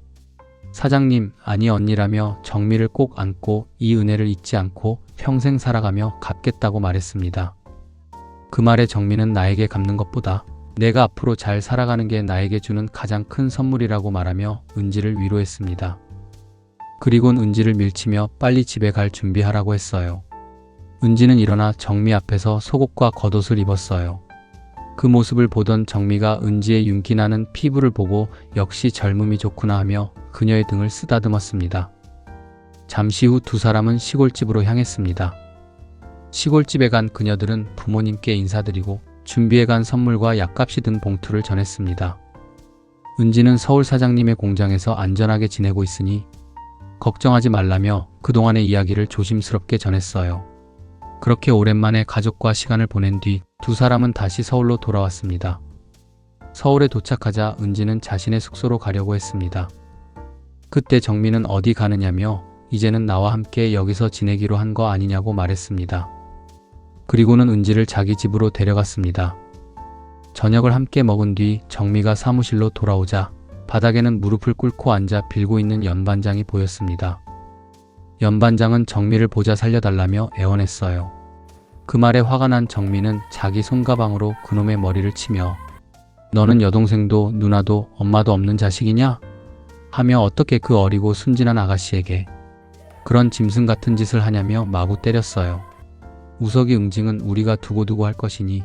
사장님, 아니 언니라며 정미를 꼭 안고 이 은혜를 잊지 않고 평생 살아가며 갚겠다고 말했습니다. 그 말에 정미는 나에게 갚는 것보다 내가 앞으로 잘 살아가는 게 나에게 주는 가장 큰 선물이라고 말하며 은지를 위로했습니다. 그리곤 은지를 밀치며 빨리 집에 갈 준비하라고 했어요. 은지는 일어나 정미 앞에서 속옷과 겉옷을 입었어요. 그 모습을 보던 정미가 은지의 윤기나는 피부를 보고 역시 젊음이 좋구나 하며 그녀의 등을 쓰다듬었습니다. 잠시 후 두 사람은 시골집으로 향했습니다. 시골집에 간 그녀들은 부모님께 인사드리고 준비해간 선물과 약값이 든 봉투를 전했습니다. 은지는 서울 사장님의 공장에서 안전하게 지내고 있으니 걱정하지 말라며 그동안의 이야기를 조심스럽게 전했어요. 그렇게 오랜만에 가족과 시간을 보낸 뒤 두 사람은 다시 서울로 돌아왔습니다. 서울에 도착하자 은지는 자신의 숙소로 가려고 했습니다. 그때 정미는 어디 가느냐며 이제는 나와 함께 여기서 지내기로 한 거 아니냐고 말했습니다. 그리고는 은지를 자기 집으로 데려갔습니다. 저녁을 함께 먹은 뒤 정미가 사무실로 돌아오자 바닥에는 무릎을 꿇고 앉아 빌고 있는 연반장이 보였습니다. 연반장은 정미를 보자 살려달라며 애원했어요. 그 말에 화가 난 정미는 자기 손가방으로 그놈의 머리를 치며 너는 여동생도 누나도 엄마도 없는 자식이냐? 하며 어떻게 그 어리고 순진한 아가씨에게 그런 짐승 같은 짓을 하냐며 마구 때렸어요. 우석이 응징은 우리가 두고두고 할 것이니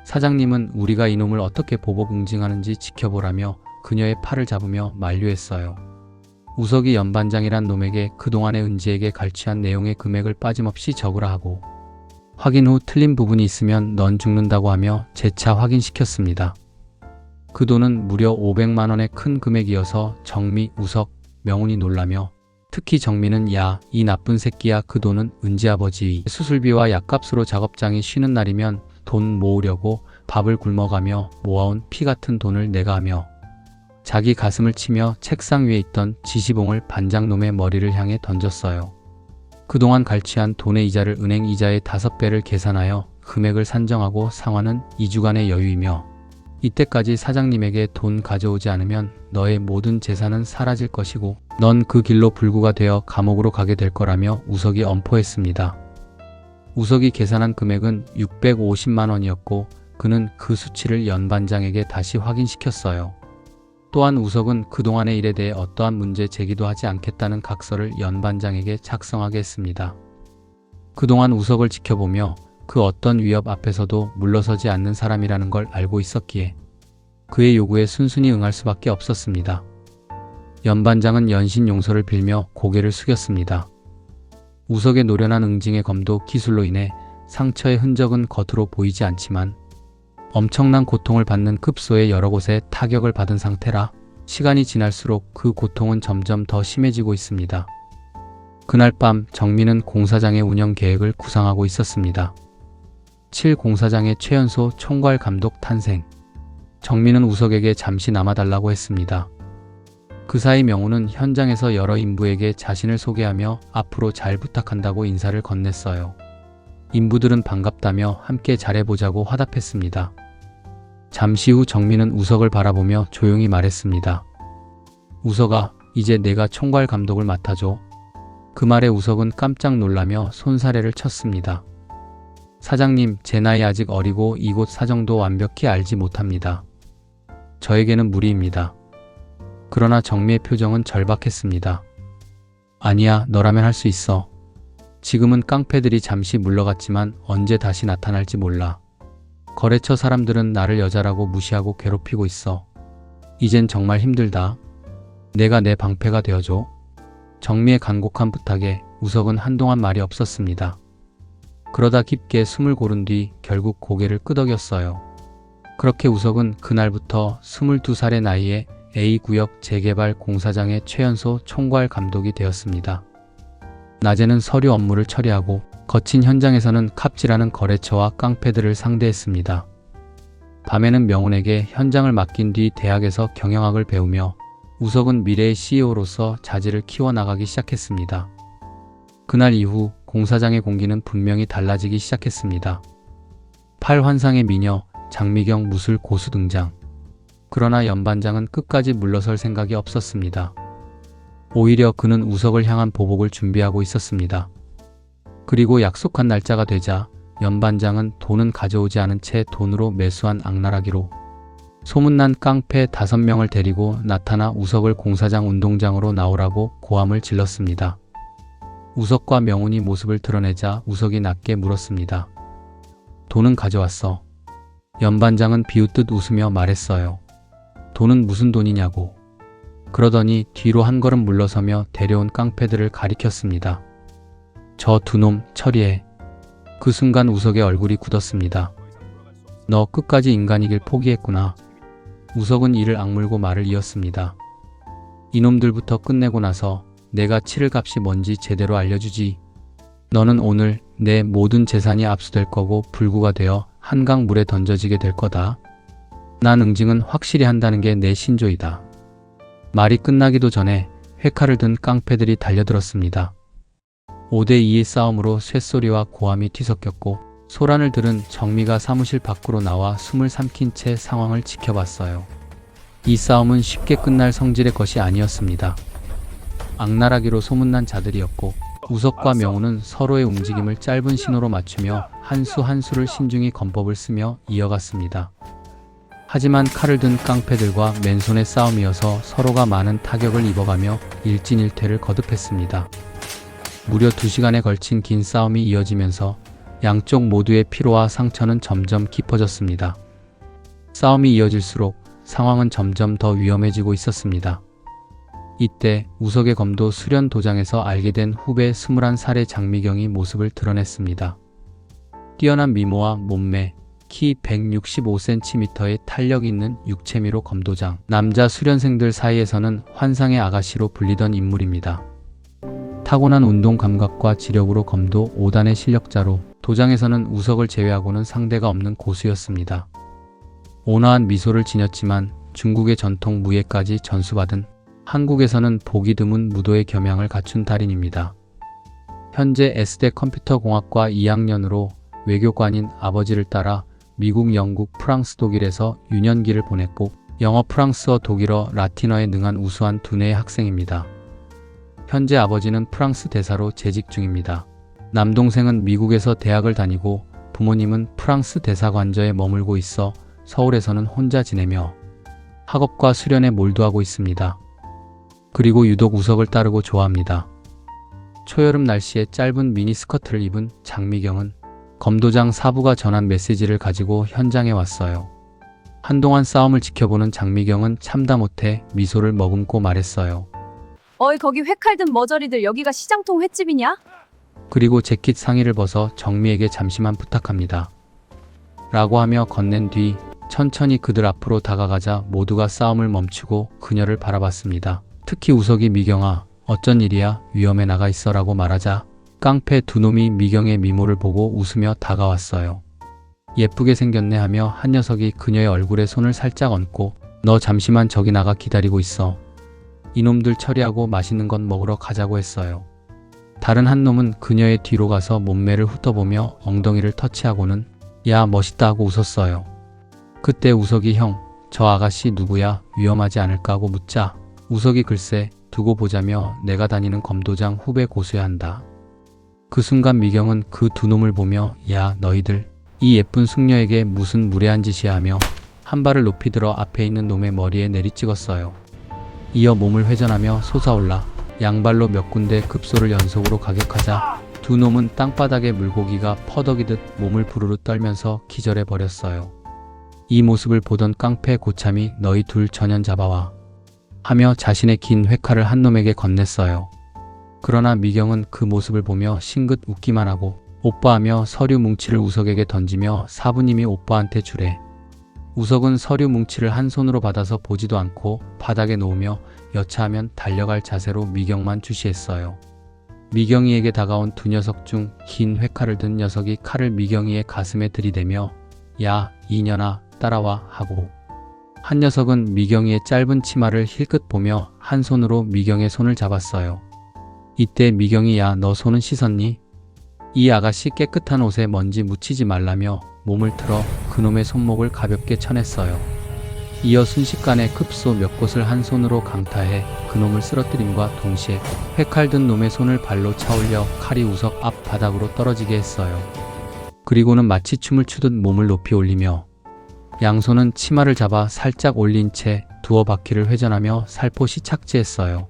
사장님은 우리가 이놈을 어떻게 보복 응징하는지 지켜보라며 그녀의 팔을 잡으며 만류했어요. 우석이 연반장이란 놈에게 그동안의 은지에게 갈취한 내용의 금액을 빠짐없이 적으라 하고 확인 후 틀린 부분이 있으면 넌 죽는다고 하며 재차 확인시켰습니다. 그 돈은 무려 500만 원의 큰 금액이어서 정미, 우석, 명훈이 놀라며 특히 정미는 야, 이 나쁜 새끼야 그 돈은 은지 아버지 수술비와 약값으로 작업장이 쉬는 날이면 돈 모으려고 밥을 굶어가며 모아온 피 같은 돈을 내가 하며 자기 가슴을 치며 책상 위에 있던 지시봉을 반장놈의 머리를 향해 던졌어요. 그동안 갈취한 돈의 이자를 은행 이자의 5배를 계산하여 금액을 산정하고 상환은 2주간의 여유이며 이때까지 사장님에게 돈 가져오지 않으면 너의 모든 재산은 사라질 것이고 넌 그 길로 불구가 되어 감옥으로 가게 될 거라며 우석이 엄포했습니다. 우석이 계산한 금액은 650만 원이었고 그는 그 수치를 연반장에게 다시 확인시켰어요. 또한 우석은 그동안의 일에 대해 어떠한 문제 제기도 하지 않겠다는 각서를 연반장에게 작성하게 했습니다. 그동안 우석을 지켜보며 그 어떤 위협 앞에서도 물러서지 않는 사람이라는 걸 알고 있었기에 그의 요구에 순순히 응할 수밖에 없었습니다. 연반장은 연신 용서를 빌며 고개를 숙였습니다. 우석의 노련한 응징의 검도 기술로 인해 상처의 흔적은 겉으로 보이지 않지만 엄청난 고통을 받는 급소의 여러 곳에 타격을 받은 상태라 시간이 지날수록 그 고통은 점점 더 심해지고 있습니다. 그날 밤 정민은 공사장의 운영 계획을 구상하고 있었습니다. 7 공사장의 최연소 총괄 감독 탄생. 정민은 우석에게 잠시 남아달라고 했습니다. 그 사이 명우는 현장에서 여러 인부에게 자신을 소개하며 앞으로 잘 부탁한다고 인사를 건넸어요. 인부들은 반갑다며 함께 잘해보자고 화답했습니다. 잠시 후 정민은 우석을 바라보며 조용히 말했습니다. 우석아, 이제 내가 총괄 감독을 맡아줘. 그 말에 우석은 깜짝 놀라며 손사래를 쳤습니다. 사장님, 제 나이 아직 어리고 이곳 사정도 완벽히 알지 못합니다. 저에게는 무리입니다. 그러나 정미의 표정은 절박했습니다. 아니야, 너라면 할 수 있어. 지금은 깡패들이 잠시 물러갔지만 언제 다시 나타날지 몰라. 거래처 사람들은 나를 여자라고 무시하고 괴롭히고 있어. 이젠 정말 힘들다. 내가 내 방패가 되어줘. 정미의 간곡한 부탁에 우석은 한동안 말이 없었습니다. 그러다 깊게 숨을 고른 뒤 결국 고개를 끄덕였어요. 그렇게 우석은 그날부터 22살의 나이에 A구역 재개발 공사장의 최연소 총괄 감독이 되었습니다. 낮에는 서류 업무를 처리하고 거친 현장에서는 갑질하는 거래처와 깡패들을 상대했습니다. 밤에는 명훈에게 현장을 맡긴 뒤 대학에서 경영학을 배우며 우석은 미래의 CEO로서 자질을 키워나가기 시작했습니다. 그날 이후 공사장의 공기는 분명히 달라지기 시작했습니다. 팔환상의 미녀 장미경 무술 고수 등장. 그러나 연반장은 끝까지 물러설 생각이 없었습니다. 오히려 그는 우석을 향한 보복을 준비하고 있었습니다. 그리고 약속한 날짜가 되자 연반장은 돈은 가져오지 않은 채 돈으로 매수한 악랄하기로 소문난 깡패 5명을 데리고 나타나 우석을 공사장 운동장으로 나오라고 고함을 질렀습니다. 우석과 명훈이 모습을 드러내자 우석이 낮게 물었습니다. 돈은 가져왔어. 연반장은 비웃듯 웃으며 말했어요. 돈은 무슨 돈이냐고. 그러더니 뒤로 한 걸음 물러서며 데려온 깡패들을 가리켰습니다. 저 두 놈 처리해. 그 순간 우석의 얼굴이 굳었습니다. 너 끝까지 인간이길 포기했구나. 우석은 이를 악물고 말을 이었습니다. 이놈들부터 끝내고 나서 내가 치를 값이 뭔지 제대로 알려주지. 너는 오늘 내 모든 재산이 압수될 거고 불구가 되어 한강 물에 던져지게 될 거다. 난 응징은 확실히 한다는 게 내 신조이다. 말이 끝나기도 전에 회칼을 든 깡패들이 달려들었습니다. 5대2의 싸움으로 쇳소리와 고함이 뒤섞였고 소란을 들은 정미가 사무실 밖으로 나와 숨을 삼킨 채 상황을 지켜봤어요. 이 싸움은 쉽게 끝날 성질의 것이 아니었습니다. 악랄하기로 소문난 자들이었고 우석과 명훈은 서로의 움직임을 짧은 신호로 맞추며 한 수 한 수를 신중히 검법을 쓰며 이어갔습니다. 하지만 칼을 든 깡패들과 맨손의 싸움이어서 서로가 많은 타격을 입어가며 일진일퇴를 거듭했습니다. 무려 2시간에 걸친 긴 싸움이 이어지면서 양쪽 모두의 피로와 상처는 점점 깊어졌습니다. 싸움이 이어질수록 상황은 점점 더 위험해지고 있었습니다. 이때 우석의 검도 수련 도장에서 알게 된 후배 21살의 장미경이 모습을 드러냈습니다. 뛰어난 미모와 몸매, 키 165cm의 탄력 있는 육체미로 검도장, 남자 수련생들 사이에서는 환상의 아가씨로 불리던 인물입니다. 타고난 운동 감각과 지력으로 검도 5단의 실력자로 도장에서는 우석을 제외하고는 상대가 없는 고수였습니다. 온화한 미소를 지녔지만 중국의 전통 무예까지 전수받은 한국에서는 보기 드문 무도의 겸양을 갖춘 달인입니다. 현재 S대 컴퓨터공학과 2학년으로 외교관인 아버지를 따라 미국, 영국, 프랑스, 독일에서 유년기를 보냈고 영어, 프랑스어, 독일어, 라틴어에 능한 우수한 두뇌의 학생입니다. 현재 아버지는 프랑스 대사로 재직 중입니다. 남동생은 미국에서 대학을 다니고 부모님은 프랑스 대사관저에 머물고 있어 서울에서는 혼자 지내며 학업과 수련에 몰두하고 있습니다. 그리고 유독 우석을 따르고 좋아합니다. 초여름 날씨에 짧은 미니스커트를 입은 장미경은 검도장 사부가 전한 메시지를 가지고 현장에 왔어요. 한동안 싸움을 지켜보는 장미경은 참다 못해 미소를 머금고 말했어요. 어이 거기 회칼든 머저리들 여기가 시장통 횟집이냐? 그리고 재킷 상의를 벗어 정미에게 잠시만 부탁합니다. 라고 하며 건넨 뒤 천천히 그들 앞으로 다가가자 모두가 싸움을 멈추고 그녀를 바라봤습니다. 특히 우석이 미경아, 어쩐 일이야? 위험에 나가 있어 라고 말하자 깡패 두 놈이 미경의 미모를 보고 웃으며 다가왔어요. 예쁘게 생겼네 하며 한 녀석이 그녀의 얼굴에 손을 살짝 얹고 너 잠시만 저기 나가 기다리고 있어. 이놈들 처리하고 맛있는 건 먹으러 가자고 했어요. 다른 한 놈은 그녀의 뒤로 가서 몸매를 훑어보며 엉덩이를 터치하고는 야 멋있다 하고 웃었어요. 그때 우석이 형, 저 아가씨 누구야? 위험하지 않을까 하고 묻자 우석이 글쎄 두고 보자며 내가 다니는 검도장 후배 고수야 한다. 그 순간 미경은 그 두 놈을 보며 야 너희들 이 예쁜 숙녀에게 무슨 무례한 짓이야 하며 한 발을 높이 들어 앞에 있는 놈의 머리에 내리찍었어요. 이어 몸을 회전하며 솟아올라 양발로 몇 군데 급소를 연속으로 가격하자 두 놈은 땅바닥에 물고기가 퍼덕이듯 몸을 부르르 떨면서 기절해 버렸어요. 이 모습을 보던 깡패 고참이 너희 둘 전연 잡아와 하며 자신의 긴 회칼을 한 놈에게 건넸어요. 그러나 미경은 그 모습을 보며 싱긋 웃기만 하고 오빠하며 서류 뭉치를 우석에게 던지며 사부님이 오빠한테 주래. 우석은 서류 뭉치를 한 손으로 받아서 보지도 않고 바닥에 놓으며 여차하면 달려갈 자세로 미경만 주시했어요. 미경이에게 다가온 두 녀석 중 긴 회칼을 든 녀석이 칼을 미경이의 가슴에 들이대며 야 이년아 따라와 하고 한 녀석은 미경이의 짧은 치마를 힐끗 보며 한 손으로 미경의 손을 잡았어요. 이때 미경이 야 너 손은 씻었니? 이 아가씨 깨끗한 옷에 먼지 묻히지 말라며 몸을 틀어 그놈의 손목을 가볍게 쳐냈어요. 이어 순식간에 급소 몇 곳을 한 손으로 강타해 그놈을 쓰러뜨림과 동시에 회칼 든 놈의 손을 발로 차올려 칼이 우석 앞 바닥으로 떨어지게 했어요. 그리고는 마치 춤을 추듯 몸을 높이 올리며 양손은 치마를 잡아 살짝 올린 채 두어 바퀴를 회전하며 살포시 착지했어요.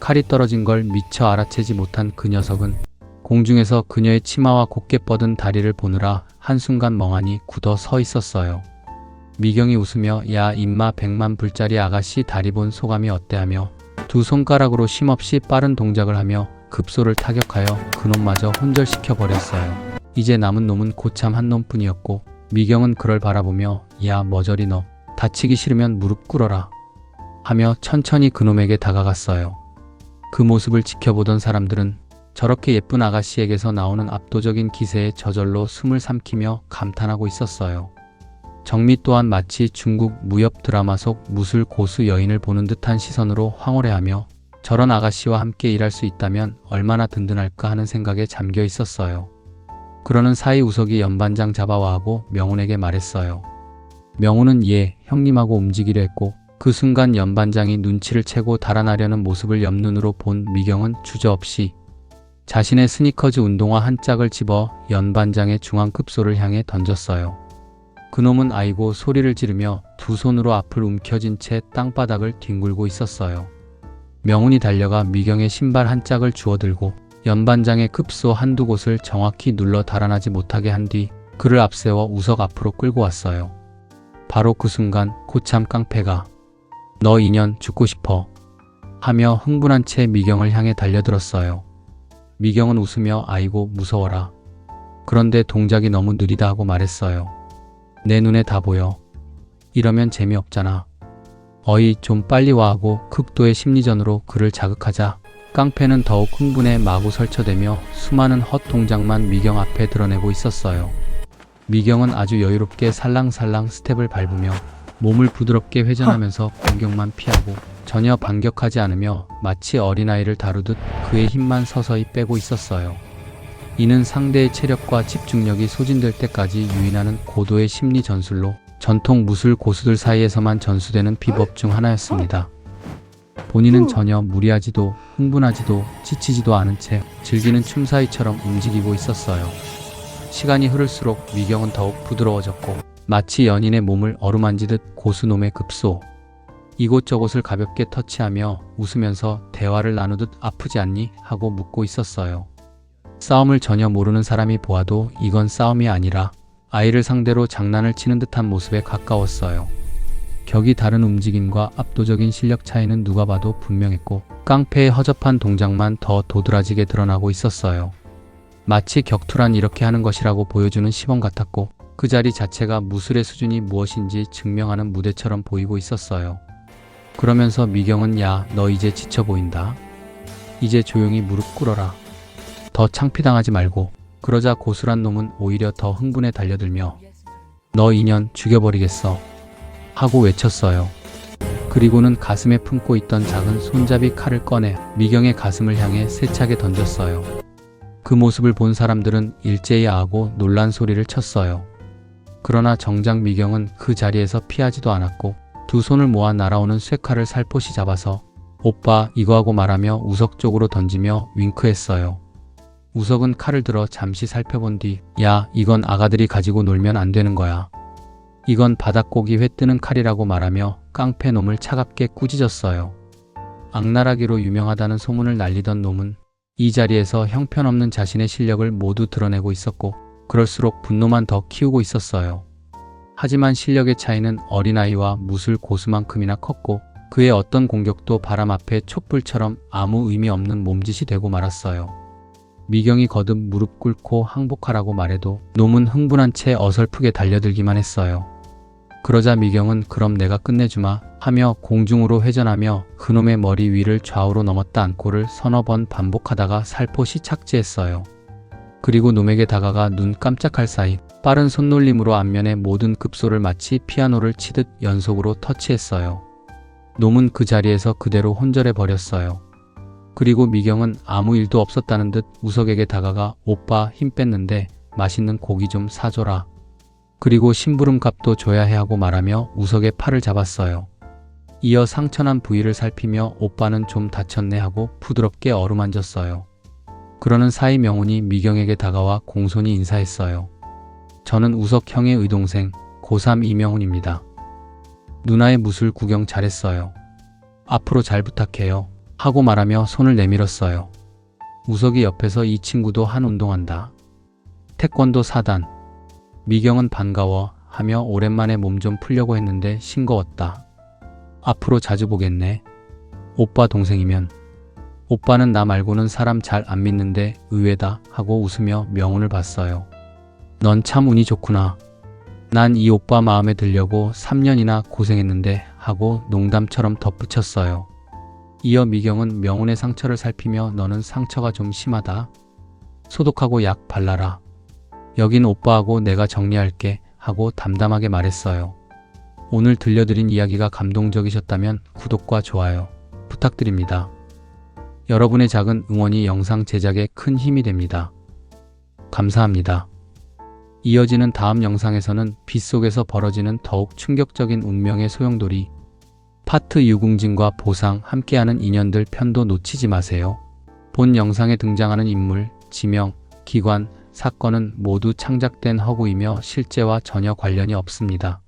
칼이 떨어진 걸 미처 알아채지 못한 그 녀석은 공중에서 그녀의 치마와 곧게 뻗은 다리를 보느라 한순간 멍하니 굳어 서 있었어요. 미경이 웃으며 야 임마 100만 불짜리 아가씨 다리 본 소감이 어때 하며 두 손가락으로 쉼없이 빠른 동작을 하며 급소를 타격하여 그놈마저 혼절시켜 버렸어요. 이제 남은 놈은 고참 한 놈뿐이었고 미경은 그를 바라보며 야 머저리 너 다치기 싫으면 무릎 꿇어라 하며 천천히 그놈에게 다가갔어요. 그 모습을 지켜보던 사람들은 저렇게 예쁜 아가씨에게서 나오는 압도적인 기세에 저절로 숨을 삼키며 감탄하고 있었어요. 정미 또한 마치 중국 무협 드라마 속 무술 고수 여인을 보는 듯한 시선으로 황홀해하며 저런 아가씨와 함께 일할 수 있다면 얼마나 든든할까 하는 생각에 잠겨 있었어요. 그러는 사이 우석이 연반장 잡아와 하고 명훈에게 말했어요. 명훈은 예, 형님하고 움직이려 했고 그 순간 연반장이 눈치를 채고 달아나려는 모습을 옆눈으로 본 미경은 주저없이 자신의 스니커즈 운동화 한 짝을 집어 연반장의 중앙급소를 향해 던졌어요. 그놈은 아이고 소리를 지르며 두 손으로 앞을 움켜쥔 채 땅바닥을 뒹굴고 있었어요. 명훈이 달려가 미경의 신발 한 짝을 주워들고 연반장의 급소 한두 곳을 정확히 눌러 달아나지 못하게 한 뒤 그를 앞세워 우석 앞으로 끌고 왔어요. 바로 그 순간 고참 깡패가 너 인연 죽고 싶어 하며 흥분한 채 미경을 향해 달려들었어요. 미경은 웃으며 아이고 무서워라. 그런데 동작이 너무 느리다 하고 말했어요. 내 눈에 다 보여. 이러면 재미없잖아. 어이 좀 빨리 와 하고 극도의 심리전으로 그를 자극하자 깡패는 더욱 흥분해 마구 설쳐대며 수많은 헛 동작만 미경 앞에 드러내고 있었어요. 미경은 아주 여유롭게 살랑살랑 스텝을 밟으며 몸을 부드럽게 회전하면서 공격만 피하고 전혀 반격하지 않으며 마치 어린아이를 다루듯 그의 힘만 서서히 빼고 있었어요. 이는 상대의 체력과 집중력이 소진될 때까지 유인하는 고도의 심리 전술로 전통 무술 고수들 사이에서만 전수되는 비법 중 하나였습니다. 본인은 전혀 무리하지도 흥분하지도 지치지도 않은 채 즐기는 춤사위처럼 움직이고 있었어요. 시간이 흐를수록 미경은 더욱 부드러워졌고 마치 연인의 몸을 어루만지듯 고수놈의 급소. 이곳저곳을 가볍게 터치하며 웃으면서 대화를 나누듯 아프지 않니? 하고 묻고 있었어요. 싸움을 전혀 모르는 사람이 보아도 이건 싸움이 아니라 아이를 상대로 장난을 치는 듯한 모습에 가까웠어요. 격이 다른 움직임과 압도적인 실력 차이는 누가 봐도 분명했고 깡패의 허접한 동작만 더 도드라지게 드러나고 있었어요. 마치 격투란 이렇게 하는 것이라고 보여주는 시범 같았고 그 자리 자체가 무술의 수준이 무엇인지 증명하는 무대처럼 보이고 있었어요. 그러면서 미경은 야, 너 이제 지쳐 보인다. 이제 조용히 무릎 꿇어라. 더 창피당하지 말고. 그러자 고수란 놈은 오히려 더 흥분해 달려들며 너 인연 죽여버리겠어 하고 외쳤어요. 그리고는 가슴에 품고 있던 작은 손잡이 칼을 꺼내 미경의 가슴을 향해 세차게 던졌어요. 그 모습을 본 사람들은 일제히 아하고 놀란 소리를 쳤어요. 그러나 정작 미경은 그 자리에서 피하지도 않았고 두 손을 모아 날아오는 쇠칼을 살포시 잡아서 오빠 이거 하고 말하며 우석 쪽으로 던지며 윙크했어요. 우석은 칼을 들어 잠시 살펴본 뒤 야, 이건 아가들이 가지고 놀면 안 되는 거야. 이건 바닥고기 회 뜨는 칼이라고 말하며 깡패 놈을 차갑게 꾸짖었어요. 악랄하기로 유명하다는 소문을 날리던 놈은 이 자리에서 형편없는 자신의 실력을 모두 드러내고 있었고 그럴수록 분노만 더 키우고 있었어요. 하지만 실력의 차이는 어린아이와 무술 고수만큼이나 컸고 그의 어떤 공격도 바람 앞에 촛불처럼 아무 의미 없는 몸짓이 되고 말았어요. 미경이 거듭 무릎 꿇고 항복하라고 말해도 놈은 흥분한 채 어설프게 달려들기만 했어요. 그러자 미경은 그럼 내가 끝내주마 하며 공중으로 회전하며 그놈의 머리 위를 좌우로 넘었다 안고를 서너 번 반복하다가 살포시 착지했어요. 그리고 놈에게 다가가 눈 깜짝할 사이 빠른 손놀림으로 안면의 모든 급소를 마치 피아노를 치듯 연속으로 터치했어요. 놈은 그 자리에서 그대로 혼절해 버렸어요. 그리고 미경은 아무 일도 없었다는 듯 우석에게 다가가 오빠 힘 뺐는데 맛있는 고기 좀 사줘라. 그리고 심부름 값도 줘야 해 하고 말하며 우석의 팔을 잡았어요. 이어 상처난 부위를 살피며 오빠는 좀 다쳤네 하고 부드럽게 어루만졌어요. 그러는 사이 명훈이 미경에게 다가와 공손히 인사했어요. 저는 우석 형의 의동생 고3 이명훈입니다. 누나의 무술 구경 잘했어요. 앞으로 잘 부탁해요. 하고 말하며 손을 내밀었어요. 우석이 옆에서 이 친구도 한 운동한다. 태권도 4단. 미경은 반가워 하며 오랜만에 몸 좀 풀려고 했는데 싱거웠다. 앞으로 자주 보겠네. 오빠 동생이면. 오빠는 나 말고는 사람 잘 안 믿는데 의외다 하고 웃으며 명훈을 봤어요. 넌 참 운이 좋구나. 난 이 오빠 마음에 들려고 3년이나 고생했는데 하고 농담처럼 덧붙였어요. 이어 미경은 명훈의 상처를 살피며 너는 상처가 좀 심하다. 소독하고 약 발라라. 여긴 오빠하고 내가 정리할게 하고 담담하게 말했어요. 오늘 들려드린 이야기가 감동적이셨다면 구독과 좋아요 부탁드립니다. 여러분의 작은 응원이 영상 제작에 큰 힘이 됩니다. 감사합니다. 이어지는 다음 영상에서는 빗속에서 벌어지는 더욱 충격적인 운명의 소용돌이 파트 유궁진과 보상 함께하는 인연들 편도 놓치지 마세요. 본 영상에 등장하는 인물, 지명, 기관, 사건은 모두 창작된 허구이며 실제와 전혀 관련이 없습니다.